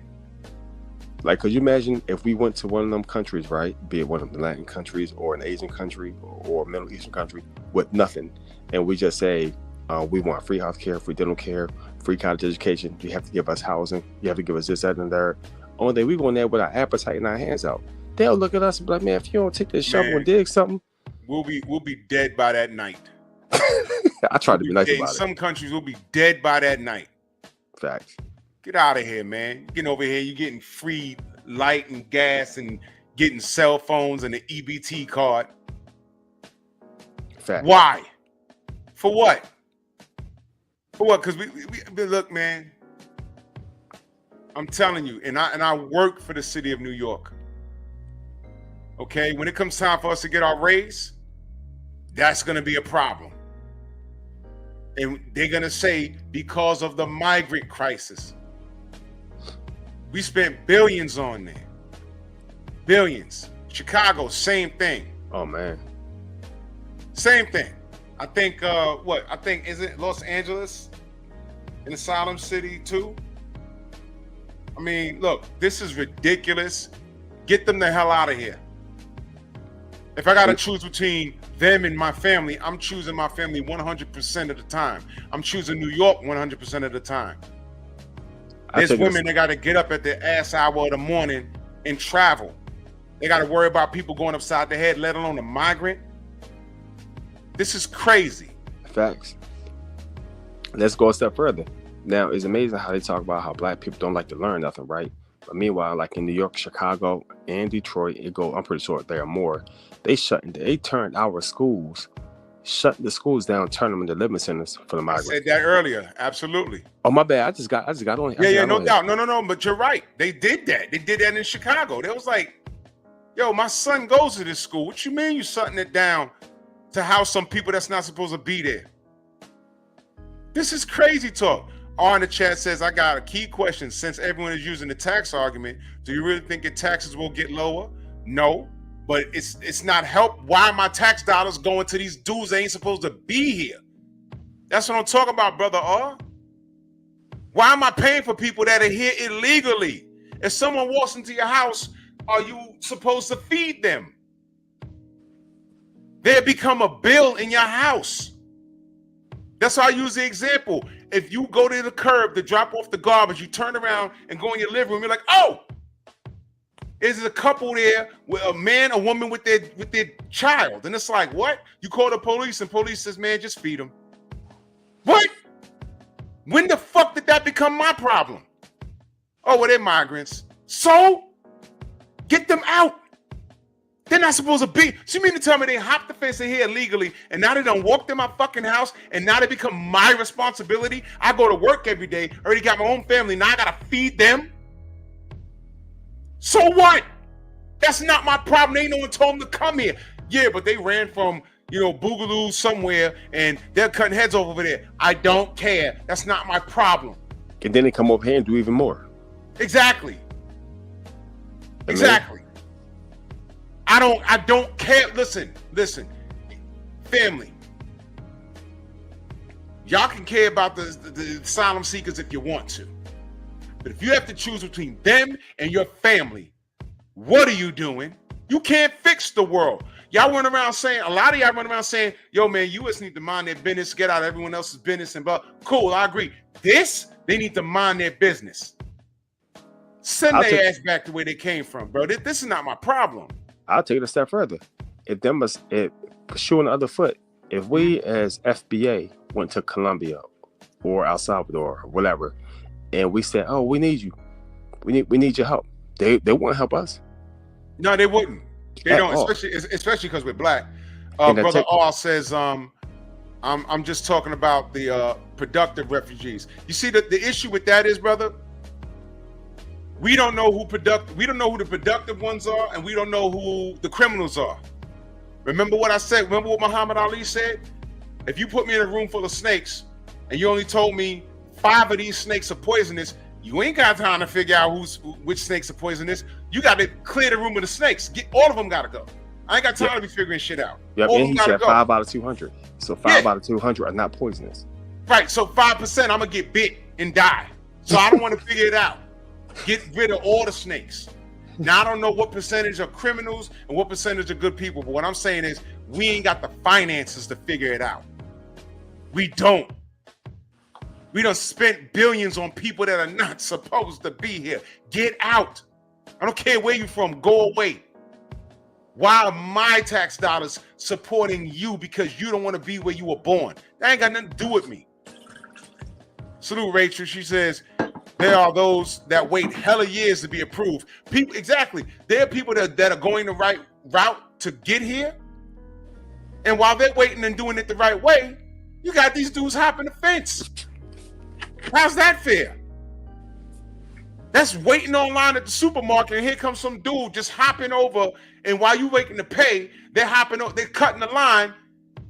Like, could you imagine if we went to one of them countries, right? Be it one of the Latin countries or an Asian country or a Middle Eastern country with nothing. And we just say, we want free healthcare, free dental care, free college education. You have to give us housing. You have to give us this, that, and there. Only day we go in there with our appetite and our hands out. They'll look at us and be like, man, if you don't take this shovel and dig something. we'll be dead by that night. I try to be nice In about some countries, we'll be dead by that night. Facts. Get out of here, man. Getting over here, you getting free light and gas and getting cell phones and the EBT card. Facts. Why? For what? For what? Because we look, man. I'm telling you, and I work for the city of New York. Okay, when it comes time for us to get our raise, that's going to be a problem. And they're going to say because of the migrant crisis. We spent billions on there. Billions. Chicago, same thing. Oh man. Same thing. I think I think is it Los Angeles? An asylum city too? I mean, look, this is ridiculous. Get them the hell out of here. If I got to choose between them and my family, I'm choosing my family 100% of the time. I'm choosing New York 100% of the time. There's women that got to get up at the ass hour of the morning and travel. They got to worry about people going upside their head, let alone a migrant. This is crazy. Facts. Let's go a step further. Now, it's amazing how they talk about how black people don't like to learn nothing, right? But meanwhile, like in New York, Chicago, and Detroit, I'm pretty sure there are more. They turned our schools, shut the schools down, turn them into living centers for the migrants. I said that earlier. Absolutely. Oh, my bad. I just got on. Yeah, no doubt. No. But you're right. They did that. They did that in Chicago. They was like, yo, my son goes to this school. What you mean you shutting it down to house some people that's not supposed to be there? This is crazy talk. R in the chat says, I got a key question. Since everyone is using the tax argument, do you really think your taxes will get lower? No, but it's not help. Why are my tax dollars going to these dudes that ain't supposed to be here? That's what I'm talking about, brother R. Why am I paying for people that are here illegally? If someone walks into your house, are you supposed to feed them? They become a bill in your house. That's how I use the example. If you go to the curb to drop off the garbage, you turn around and go in your living room, you're like, oh, there's a couple there with a man, a woman with their child. And it's like, what? You call the police and police says, man, just feed them. What? When the fuck did that become my problem? Oh, well, they're migrants. So get them out. They're not supposed to be. So you mean to tell me they hopped the fence in here illegally and now they done walked in my fucking house and now they become my responsibility? I go to work every day, already got my own family, now I gotta feed them? So what? That's not my problem. Ain't no one told them to come here. Yeah, but they ran from, Boogaloo somewhere and they're cutting heads off over there. I don't care. That's not my problem. And then they come over here and do even more. Exactly. Exactly. I don't care. Listen, family. Y'all can care about the asylum seekers if you want to. But if you have to choose between them and your family, what are you doing? You can't fix the world. A lot of y'all run around saying, yo, man, U.S. need to mind their business, get out of everyone else's business and blah. Cool, I agree. They need to mind their business. Send their ass back to where they came from, bro. This is not my problem. I'll take it a step further. If shoe on the other foot, if we as FBA went to Colombia or El Salvador or whatever, and we said, "Oh, we need you. We need your help," they won't help us. No, they wouldn't. They don't, especially because we're black. Brother R says, "I'm just talking about the productive refugees." You see, the issue with that is, brother. We don't know who the productive ones are, and we don't know who the criminals are. Remember what I said? Remember what Muhammad Ali said? If you put me in a room full of snakes and you only told me 5 of these snakes are poisonous, you ain't got time to figure out which snakes are poisonous. You got to clear the room of the snakes. All of them got to go. I ain't got time to be figuring shit out. Yep, and he said 5 out of 200. So 5 out of 200 are not poisonous. Right, so 5% I'm going to get bit and die. So I don't want to figure it out. Get rid of all the snakes. Now, I don't know what percentage are criminals and what percentage are good people, but what I'm saying is we ain't got the finances to figure it out. We don't. We done spent billions on people that are not supposed to be here. Get out. I don't care where you're from. Go away. Why are my tax dollars supporting you because you don't want to be where you were born? That ain't got nothing to do with me. Salute Rachel. She says, there are those that wait hella years to be approved. People, exactly. There are people that are going the right route to get here. And while they're waiting and doing it the right way, you got these dudes hopping the fence. How's that fair? That's waiting online at the supermarket, and here comes some dude just hopping over, and while you waiting to pay, they're hopping over, they're cutting the line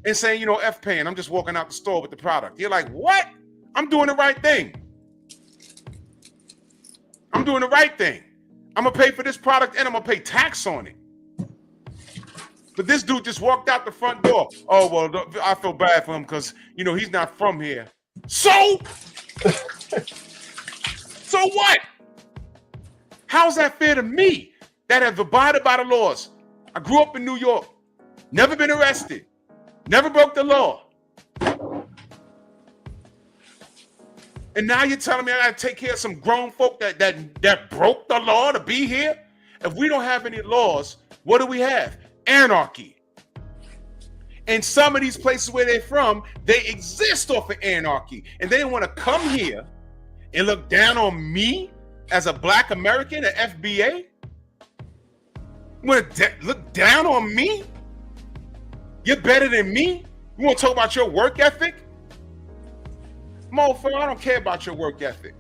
and saying, you know, F paying, I'm just walking out the store with the product. You're like, what? I'm doing the right thing. I'm doing the right thing. I'm gonna pay for this product and I'm gonna pay tax on it. But this dude just walked out the front door. Oh, well, I feel bad for him because, you know, he's not from here. So? So what? How's that fair to me that have abided by the laws? I grew up in New York, never been arrested, never broke the law. And now you're telling me I gotta take care of some grown folk that broke the law to be here? If we don't have any laws, what do we have? Anarchy. And some of these places where they're from, they exist off of anarchy. And they want to come here and look down on me as a Black American at FBA? You want to look down on me? You're better than me? You want to talk about your work ethic? Motherfucker, I don't care about your work ethic.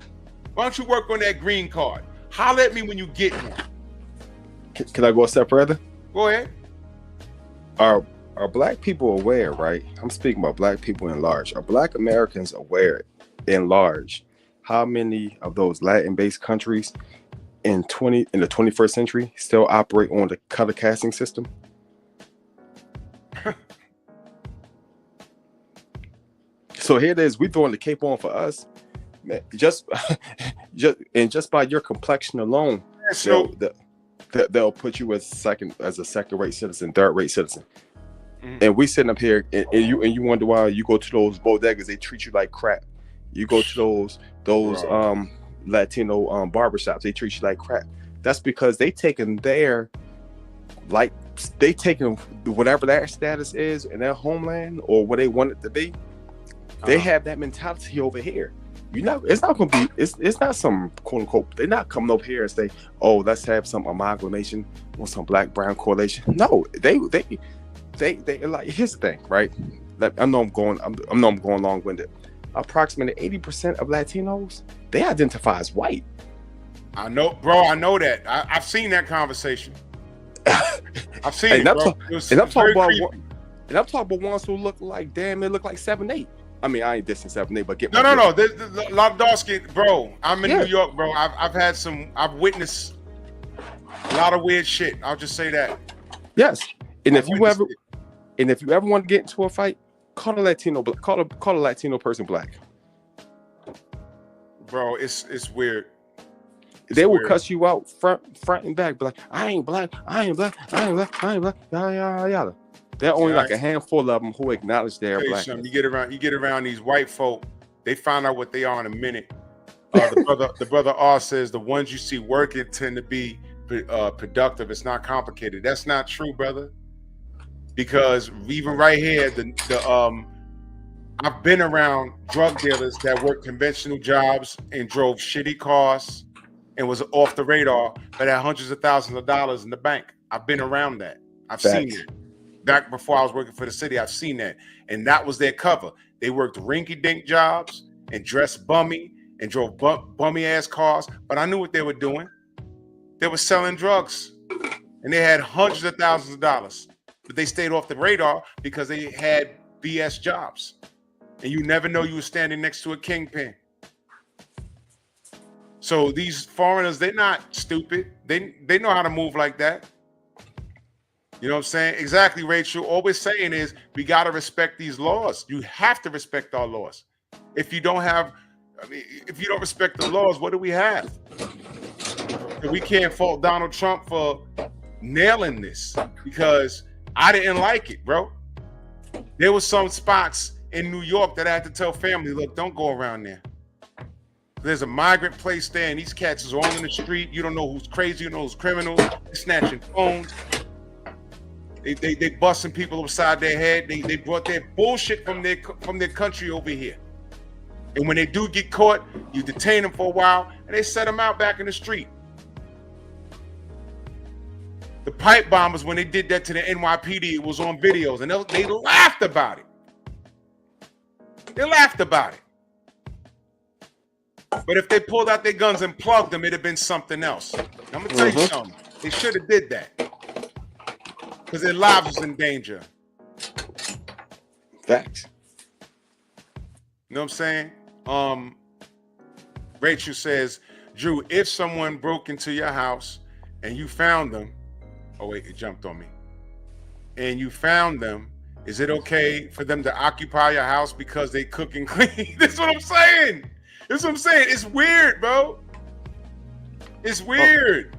Why don't you work on that green card? Holler at me when you get one. Can I go a step further? Go ahead. Are Black people aware, right? I'm speaking about Black people in large. Are Black Americans aware in large how many of those Latin-based countries in the 21st century still operate on the color casting system? So here it is, we throwing the cape on for us. Man, just by your complexion alone, they'll put you as a second-rate citizen, third-rate citizen. Mm-hmm. And we sitting up here, and you wonder why you go to those bodegas, they treat you like crap. You go to those Latino barbershops, they treat you like crap. That's because they taking whatever their status is in their homeland or what they want it to be. They have that mentality over here. It's not gonna be. It's not some quote unquote. They're not coming up here and say, "Oh, let's have some amalgamation or some black brown correlation." No, they like. Here's the thing, right? I know I'm going long winded. Approximately 80% of Latinos, they identify as white. I know, bro. I know that. I've seen that conversation. I've seen it, bro. And I'm talking about ones who look like they look like 7'8". I mean, I ain't dissing 7'8", but get no. There's a lot of dark skin, bro. I'm in New York, bro. I've witnessed a lot of weird shit. I'll just say that. Yes, and if you ever want to get into a fight, call a Latino person black. Bro, it's weird. They will cuss you out front and back, be like, I ain't black, yada, yada. There are only like a handful of them who acknowledge their black. You get around these white folk, they find out what they are in a minute. The brother R says the ones you see working tend to be productive. It's not complicated. That's not true, brother. Because even right here, I've been around drug dealers that worked conventional jobs and drove shitty cars and was off the radar, but had hundreds of thousands of dollars in the bank. I've been around that. I've seen it. Back before I was working for the city, I've seen that. And that was their cover. They worked rinky-dink jobs and dressed bummy and drove bummy-ass cars, but I knew what they were doing. They were selling drugs, and they had hundreds of thousands of dollars, but they stayed off the radar because they had BS jobs. And you never know you were standing next to a kingpin. So these foreigners, they're not stupid. They know how to move like that. You know what I'm saying? Exactly, Rachel. All we're saying is we got to respect these laws. You have to respect our laws. If you don't respect the laws, what do we have? We can't fault Donald Trump for nailing this because I didn't like it, bro. There were some spots in New York that I had to tell family, look, don't go around there. There's a migrant place there, and these cats is all in the street. You don't know who's crazy, you know who's criminal. They're snatching phones. They busting people upside their head. They brought their bullshit from their country over here. And when they do get caught, you detain them for a while and they set them out back in the street. The pipe bombers, when they did that to the NYPD, it was on videos and they laughed about it. They laughed about it. But if they pulled out their guns and plugged them, it'd have been something else. I'm gonna tell you something. They should have did that. Because their lives was in danger. Facts. You know what I'm saying? Rachel says, Drew, if someone broke into your house and you found them, oh wait, it jumped on me. And you found them, is it okay for them to occupy your house because they cook and clean? That's what I'm saying. That's what I'm saying. It's weird, bro. It's weird.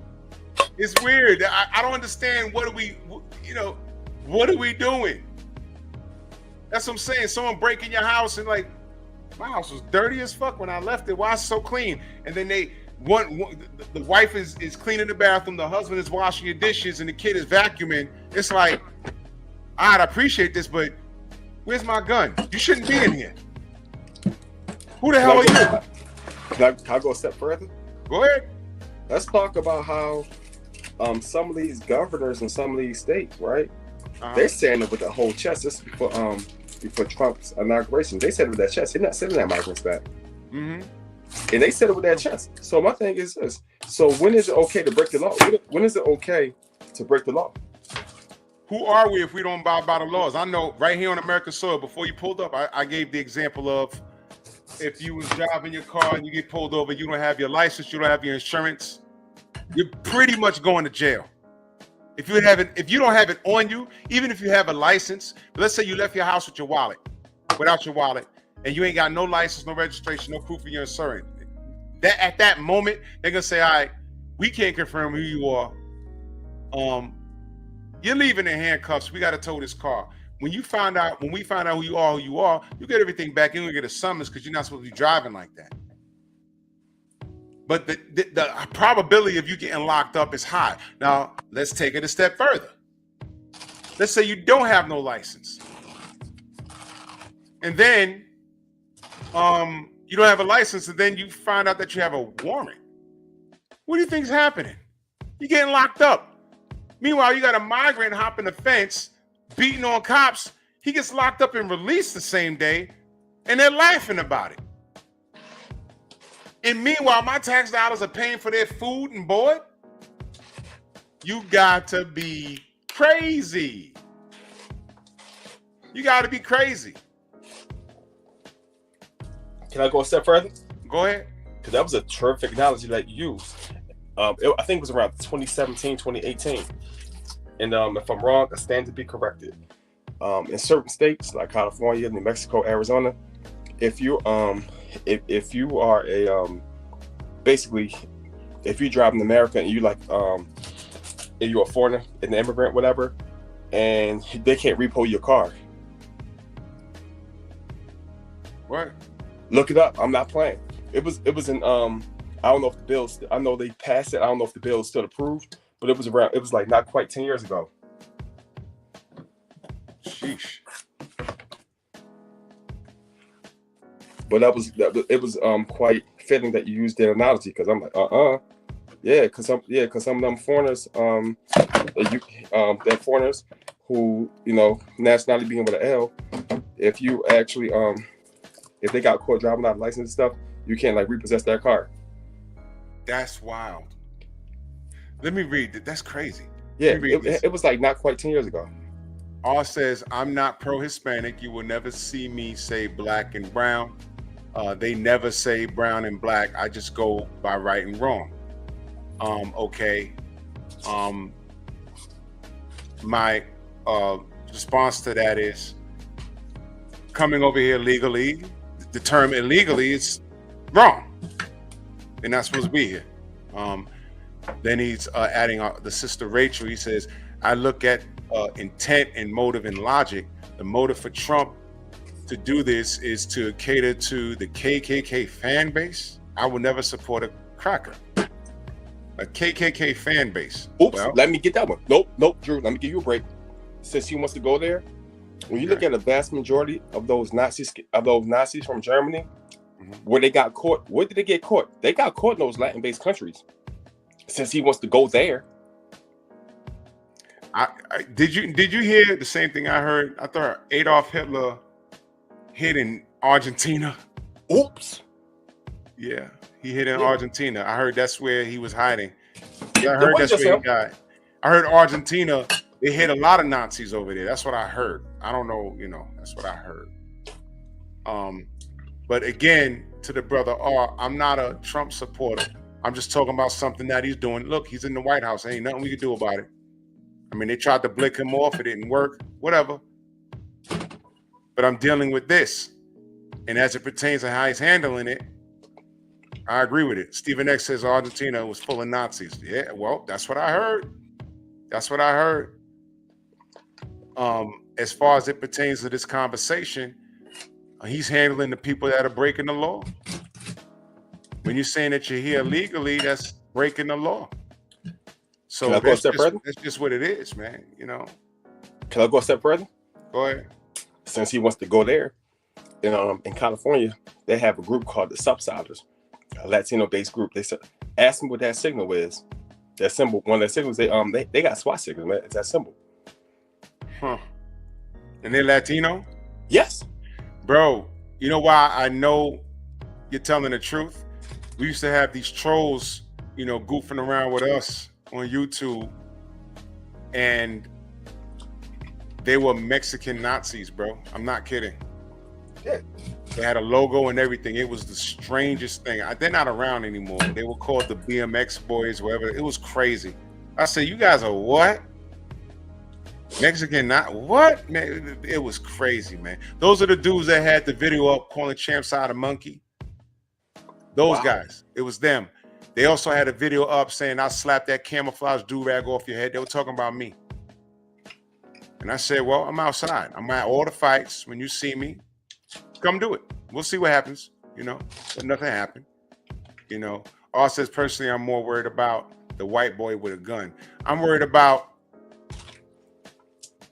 It's weird. I don't understand. What are we doing? That's what I'm saying. Someone breaking your house and like, my house was dirty as fuck when I left it. Why is it so clean? And then the wife is cleaning the bathroom, the husband is washing your dishes, and the kid is vacuuming. It's like, I appreciate this, but where's my gun? You shouldn't be in here. Who the hell are you? Can I go a step further? Go ahead. Let's talk about how some of these governors in some of these states, right? They're saying it with the whole chest. This is before Trump's inauguration. They said it with their chest. They're not sending that migrants back. And they said it with their chest. So my thing is this. So when is it okay to break the law? When is it okay to break the law? Who are we if we don't abide by the laws? I know right here on American soil, before you pulled up, I gave the example of if you was driving your car and you get pulled over, you don't have your license, you don't have your insurance, you're pretty much going to jail. If you don't have it on you, even if you have a license, let's say you left your house with your wallet, without your wallet, and you ain't got no license, no registration, no proof of your insurance. That at that moment, they're gonna say, all right, we can't confirm who you are. You're leaving in handcuffs. We got to tow this car. When we find out who you are, you get everything back. You're gonna get a summons because you're not supposed to be driving like that. But the probability of you getting locked up is high. Now, let's take it a step further. Let's say you don't have no license. And then you don't have a license, and then you find out that you have a warrant. What do you think's happening? You're getting locked up. Meanwhile, you got a migrant hopping the fence, beating on cops. He gets locked up and released the same day, and they're laughing about it. And meanwhile, my tax dollars are paying for their food and board. You got to be crazy. You got to be crazy. Can I go a step further? Go ahead. Because that was a terrific analogy that you used. I think it was around 2017, 2018. And if I'm wrong, I stand to be corrected. In certain states like California, New Mexico, Arizona, if you are basically, if you're driving America and you and you're a foreigner, an immigrant, whatever, and they can't repo your car. What? Look it up. I'm not playing. It was in I don't know if the bills. I know they passed it. I don't know if the bill is still approved, but it was like not quite 10 years ago. Sheesh. But it was quite fitting that you used that analogy, because I'm like, because some of them foreigners, they're foreigners who, nationality being with an L, if you actually if they got caught driving out of license and stuff, you can't repossess their car. That's wild. Let me read it. That's crazy. Yeah, it was not quite 10 years ago. R says, I'm not pro-Hispanic. You will never see me say black and brown. They never say brown and black. I just go by right and wrong. Okay. My response to that is, coming over here legally, the term illegally is wrong. They're not supposed to be here. Then he's adding the sister Rachel. He says, I look at intent and motive and logic. The motive for Trump to do this is to cater to the KKK fan base. I will never support a cracker. A KKK fan base. Oops, let me get that one. Nope, Drew, let me give you a break. since he wants to go there, when you look at a vast majority of those Nazis from Germany, where they got caught, where did they get caught? They got caught in those Latin-based countries. Since he wants to go there, did you hear the same thing I heard? I thought Adolf Hitler hid in Argentina. Oops. Yeah, he hid in Argentina. I heard that's where he was hiding. Yeah, I heard that's where he died. I heard Argentina, they hid a lot of Nazis over there. That's what I heard. I don't know, that's what I heard. But again, to the brother R, I'm not a Trump supporter. I'm just talking about something that he's doing. Look, he's in the White House. Ain't nothing we can do about it. I mean, they tried to blick him off. It didn't work. Whatever. But I'm dealing with this. And as it pertains to how he's handling it, I agree with it. Stephen X says Argentina was full of Nazis. Yeah, well, that's what I heard. That's what I heard. As far as it pertains to this conversation, he's handling the people that are breaking the law. When you're saying that you're here legally, that's breaking the law. So that's just what it is, man. Can I go a step further? Go ahead. Since he wants to go there, in California, they have a group called the Subsiders, a Latino-based group. They said, ask them what that signal is. That symbol, one of their signals, they got SWAT signals, man. It's that symbol. Huh. And they're Latino? Yes. Bro, you know why I know you're telling the truth? We used to have these trolls, goofing around with us on YouTube, and they were Mexican Nazis, bro. I'm not kidding. Yeah. They had a logo and everything. It was the strangest thing. They're not around anymore. They were called the BMX boys, whatever. It was crazy. I said, you guys are what? Mexican, not what? Man, it was crazy, man. Those are the dudes that had the video up calling Champ Side a monkey. Those guys. It was them. They also had a video up saying, I'll slap that camouflage do-rag off your head. They were talking about me. And I said, well, I'm outside. I'm at all the fights. When you see me, come do it. We'll see what happens, but nothing happened. R says, personally, I'm more worried about the white boy with a gun. I'm worried about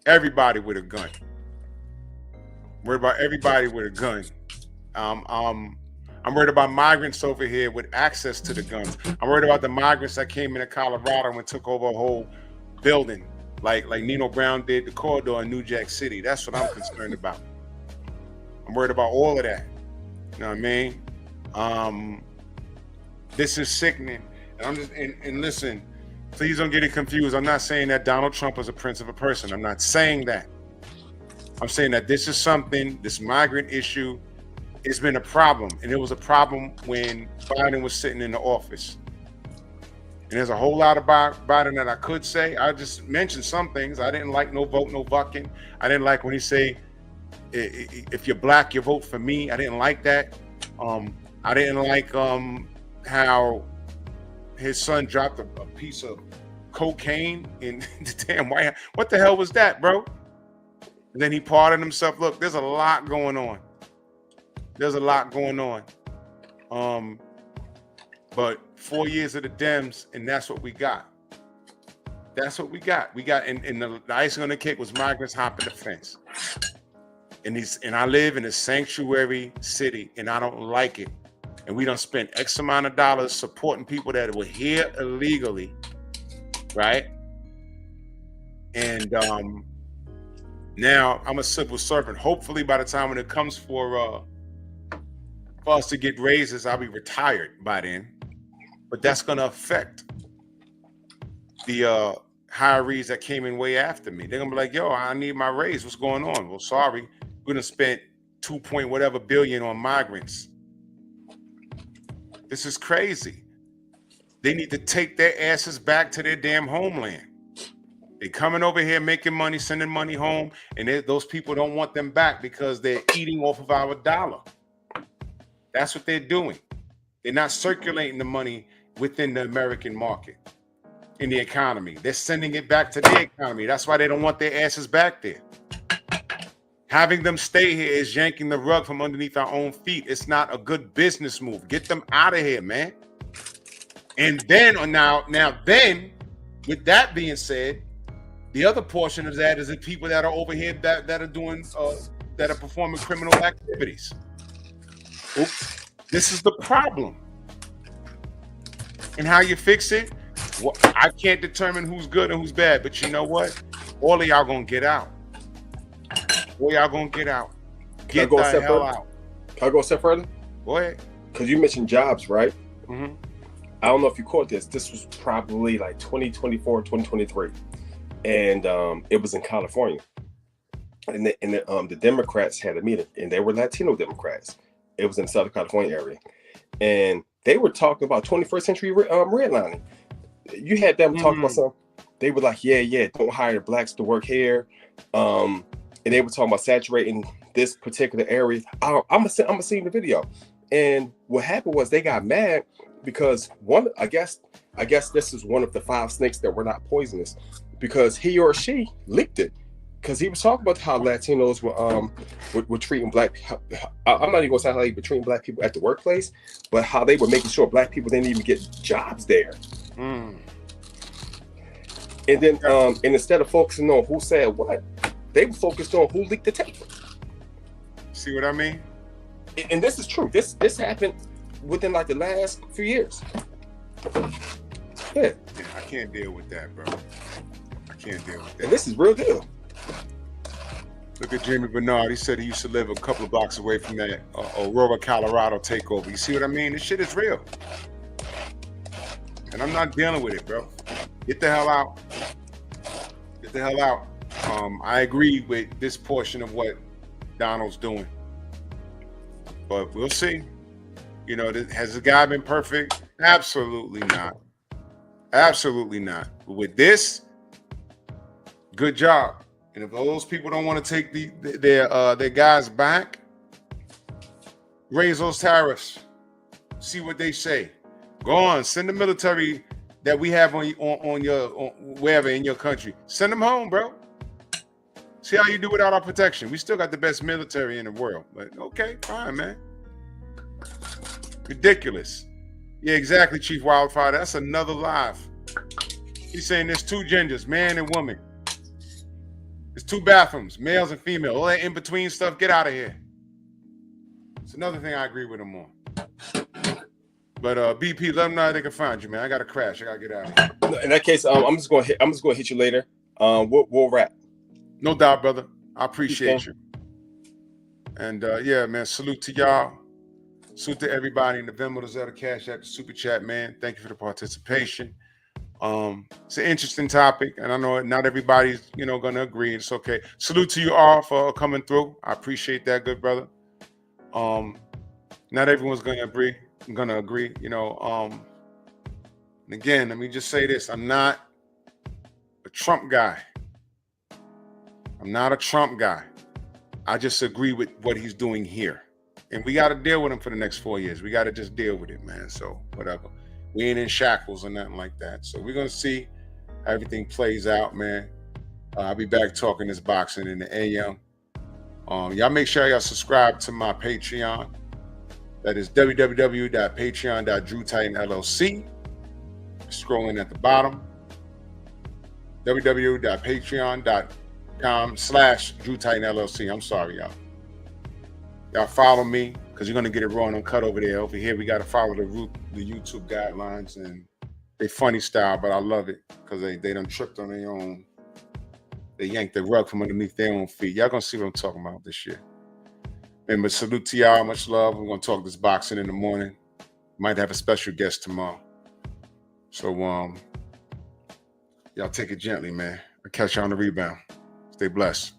everybody with a gun. Worried about everybody with a gun. I'm worried about migrants over here with access to the guns. I'm worried about the migrants that came into Colorado and took over a whole building, like Nino Brown did the corridor in New Jack City. That's what I'm concerned about. I'm worried about all of that. You know what I mean? This is sickening. And I'm just and listen, please don't get it confused. I'm not saying that Donald Trump is a prince of a person. I'm not saying that. I'm saying that this is something, this migrant issue, it's been a problem. And it was a problem when Biden was sitting in the office. And there's a whole lot about Biden that I could say. I just mentioned some things. I didn't like no vote, no bucking. I didn't like when he say, if you're black, you vote for me. I didn't like that. I didn't like how his son dropped a piece of cocaine in the damn White House. What the hell was that, bro? And then he pardoned himself. Look, there's a lot going on. There's a lot going on. But 4 years of the Dems, and that's what we got. That's what we got. We got, and the icing on the cake was migrants hopping the fence. And I live in a sanctuary city, and I don't like it. And we don't spend X amount of dollars supporting people that were here illegally, right? And now I'm a civil servant. Hopefully, by the time when it comes for us to get raises, I'll be retired by then. But that's going to affect the hirees that came in way after me. They're going to be like, yo, I need my raise. What's going on? Well, sorry. We're going to spend 2 point whatever billion on migrants. This is crazy. They need to take their asses back to their damn homeland. They're coming over here making money, sending money home, and those people don't want them back because they're eating off of our dollar. That's what they're doing. They're not circulating the money within the American market, in the economy. They're sending it back to their economy. That's why they don't want their asses back there. Having them stay here is yanking the rug from underneath our own feet. It's not a good business move. Get them out of here, man. And then now, with that being said, The other portion of that is the people that are over here that are doing that are performing criminal activities. Oops. This is the problem. And how you fix it? Well, I can't determine who's good and who's bad, but you know what? All of y'all gonna get out. All y'all gonna get out. Can I Get go a the step hell further? out. Can I go a step further? Go ahead. Because you mentioned jobs, right? Mm-hmm. I don't know if you caught this. This was probably like 2024, 2023. And it was in California. And the Democrats had a meeting, and they were Latino Democrats. It was in the Southern California area. And they were talking about 21st century redlining. You had them talk about something. They were like, yeah, don't hire the blacks to work here. And they were talking about saturating this particular area. I'm gonna see the video. And what happened was they got mad because I guess this is one of the 5 snakes that were not poisonous, because he or she leaked it. Because he was talking about how Latinos were treating black. I'm not even gonna say how they were treating black people at the workplace, but how they were making sure black people didn't even get jobs there. And then, and instead of focusing on who said what, they were focused on who leaked the tape. See what I mean? And this is true. This happened within like the last few years. Yeah, I can't deal with that, bro. I can't deal with that. And this is real deal. Look at Jimmy Bernard. He said he used to live a couple of blocks away from that Aurora, Colorado takeover. You see what I mean? This shit is real. And I'm not dealing with it, bro. Get the hell out. Get the hell out. I agree with this portion of what Donald's doing. But we'll see. You know, has the guy been perfect? Absolutely not. Absolutely not. But with this, good job. And if those people don't want to take their guys back, raise those tariffs. See what they say. Go on, send the military that we have on wherever in your country. Send them home, bro. See how you do without our protection. We still got the best military in the world. But okay, fine, man. Ridiculous. Yeah, exactly, Chief Wildfire. That's another live. He's saying there's 2 genders, man and woman. There's 2 bathrooms, males and female. All that in-between stuff, get out of here. It's another thing I agree with him on. But BP, let them know how they can find you, man. I got to crash. I got to get out of here. In that case, I'm just going to hit you later. We'll wrap. No doubt, brother. I appreciate you. And yeah, man, salute to y'all. Salute to everybody in the Venmo, the Zeta, Cash App, the Super Chat, man. Thank you for the participation. It's an interesting topic, and I know not everybody's, going to agree. It's okay. Salute to you all for coming through. I appreciate that, good brother. Not everyone's going to agree. I'm going to agree, And again, let me just say this. I'm not a Trump guy. I'm not a Trump guy. I just agree with what he's doing here. And we got to deal with him for the next 4 years. We got to just deal with it, man. So whatever. We ain't in shackles or nothing like that. So we're going to see how everything plays out, man. I'll be back talking this boxing in the AM. Y'all make sure y'all subscribe to my Patreon. That is www.patreon.DrewTitanLLC. Scrolling at the bottom. www.patreon.com/DrewTitanLLC. I'm sorry, y'all. Y'all follow me because you're gonna get it raw and uncut over there. Over here, we gotta follow the YouTube guidelines, and they funny style, but I love it because they done tripped on their own. They yanked the rug from underneath their own feet. Y'all gonna see what I'm talking about this year. And but salute to y'all, much love. We're gonna talk this boxing in the morning. Might have a special guest tomorrow. So y'all take it gently, man. I'll catch you on the rebound. Stay blessed.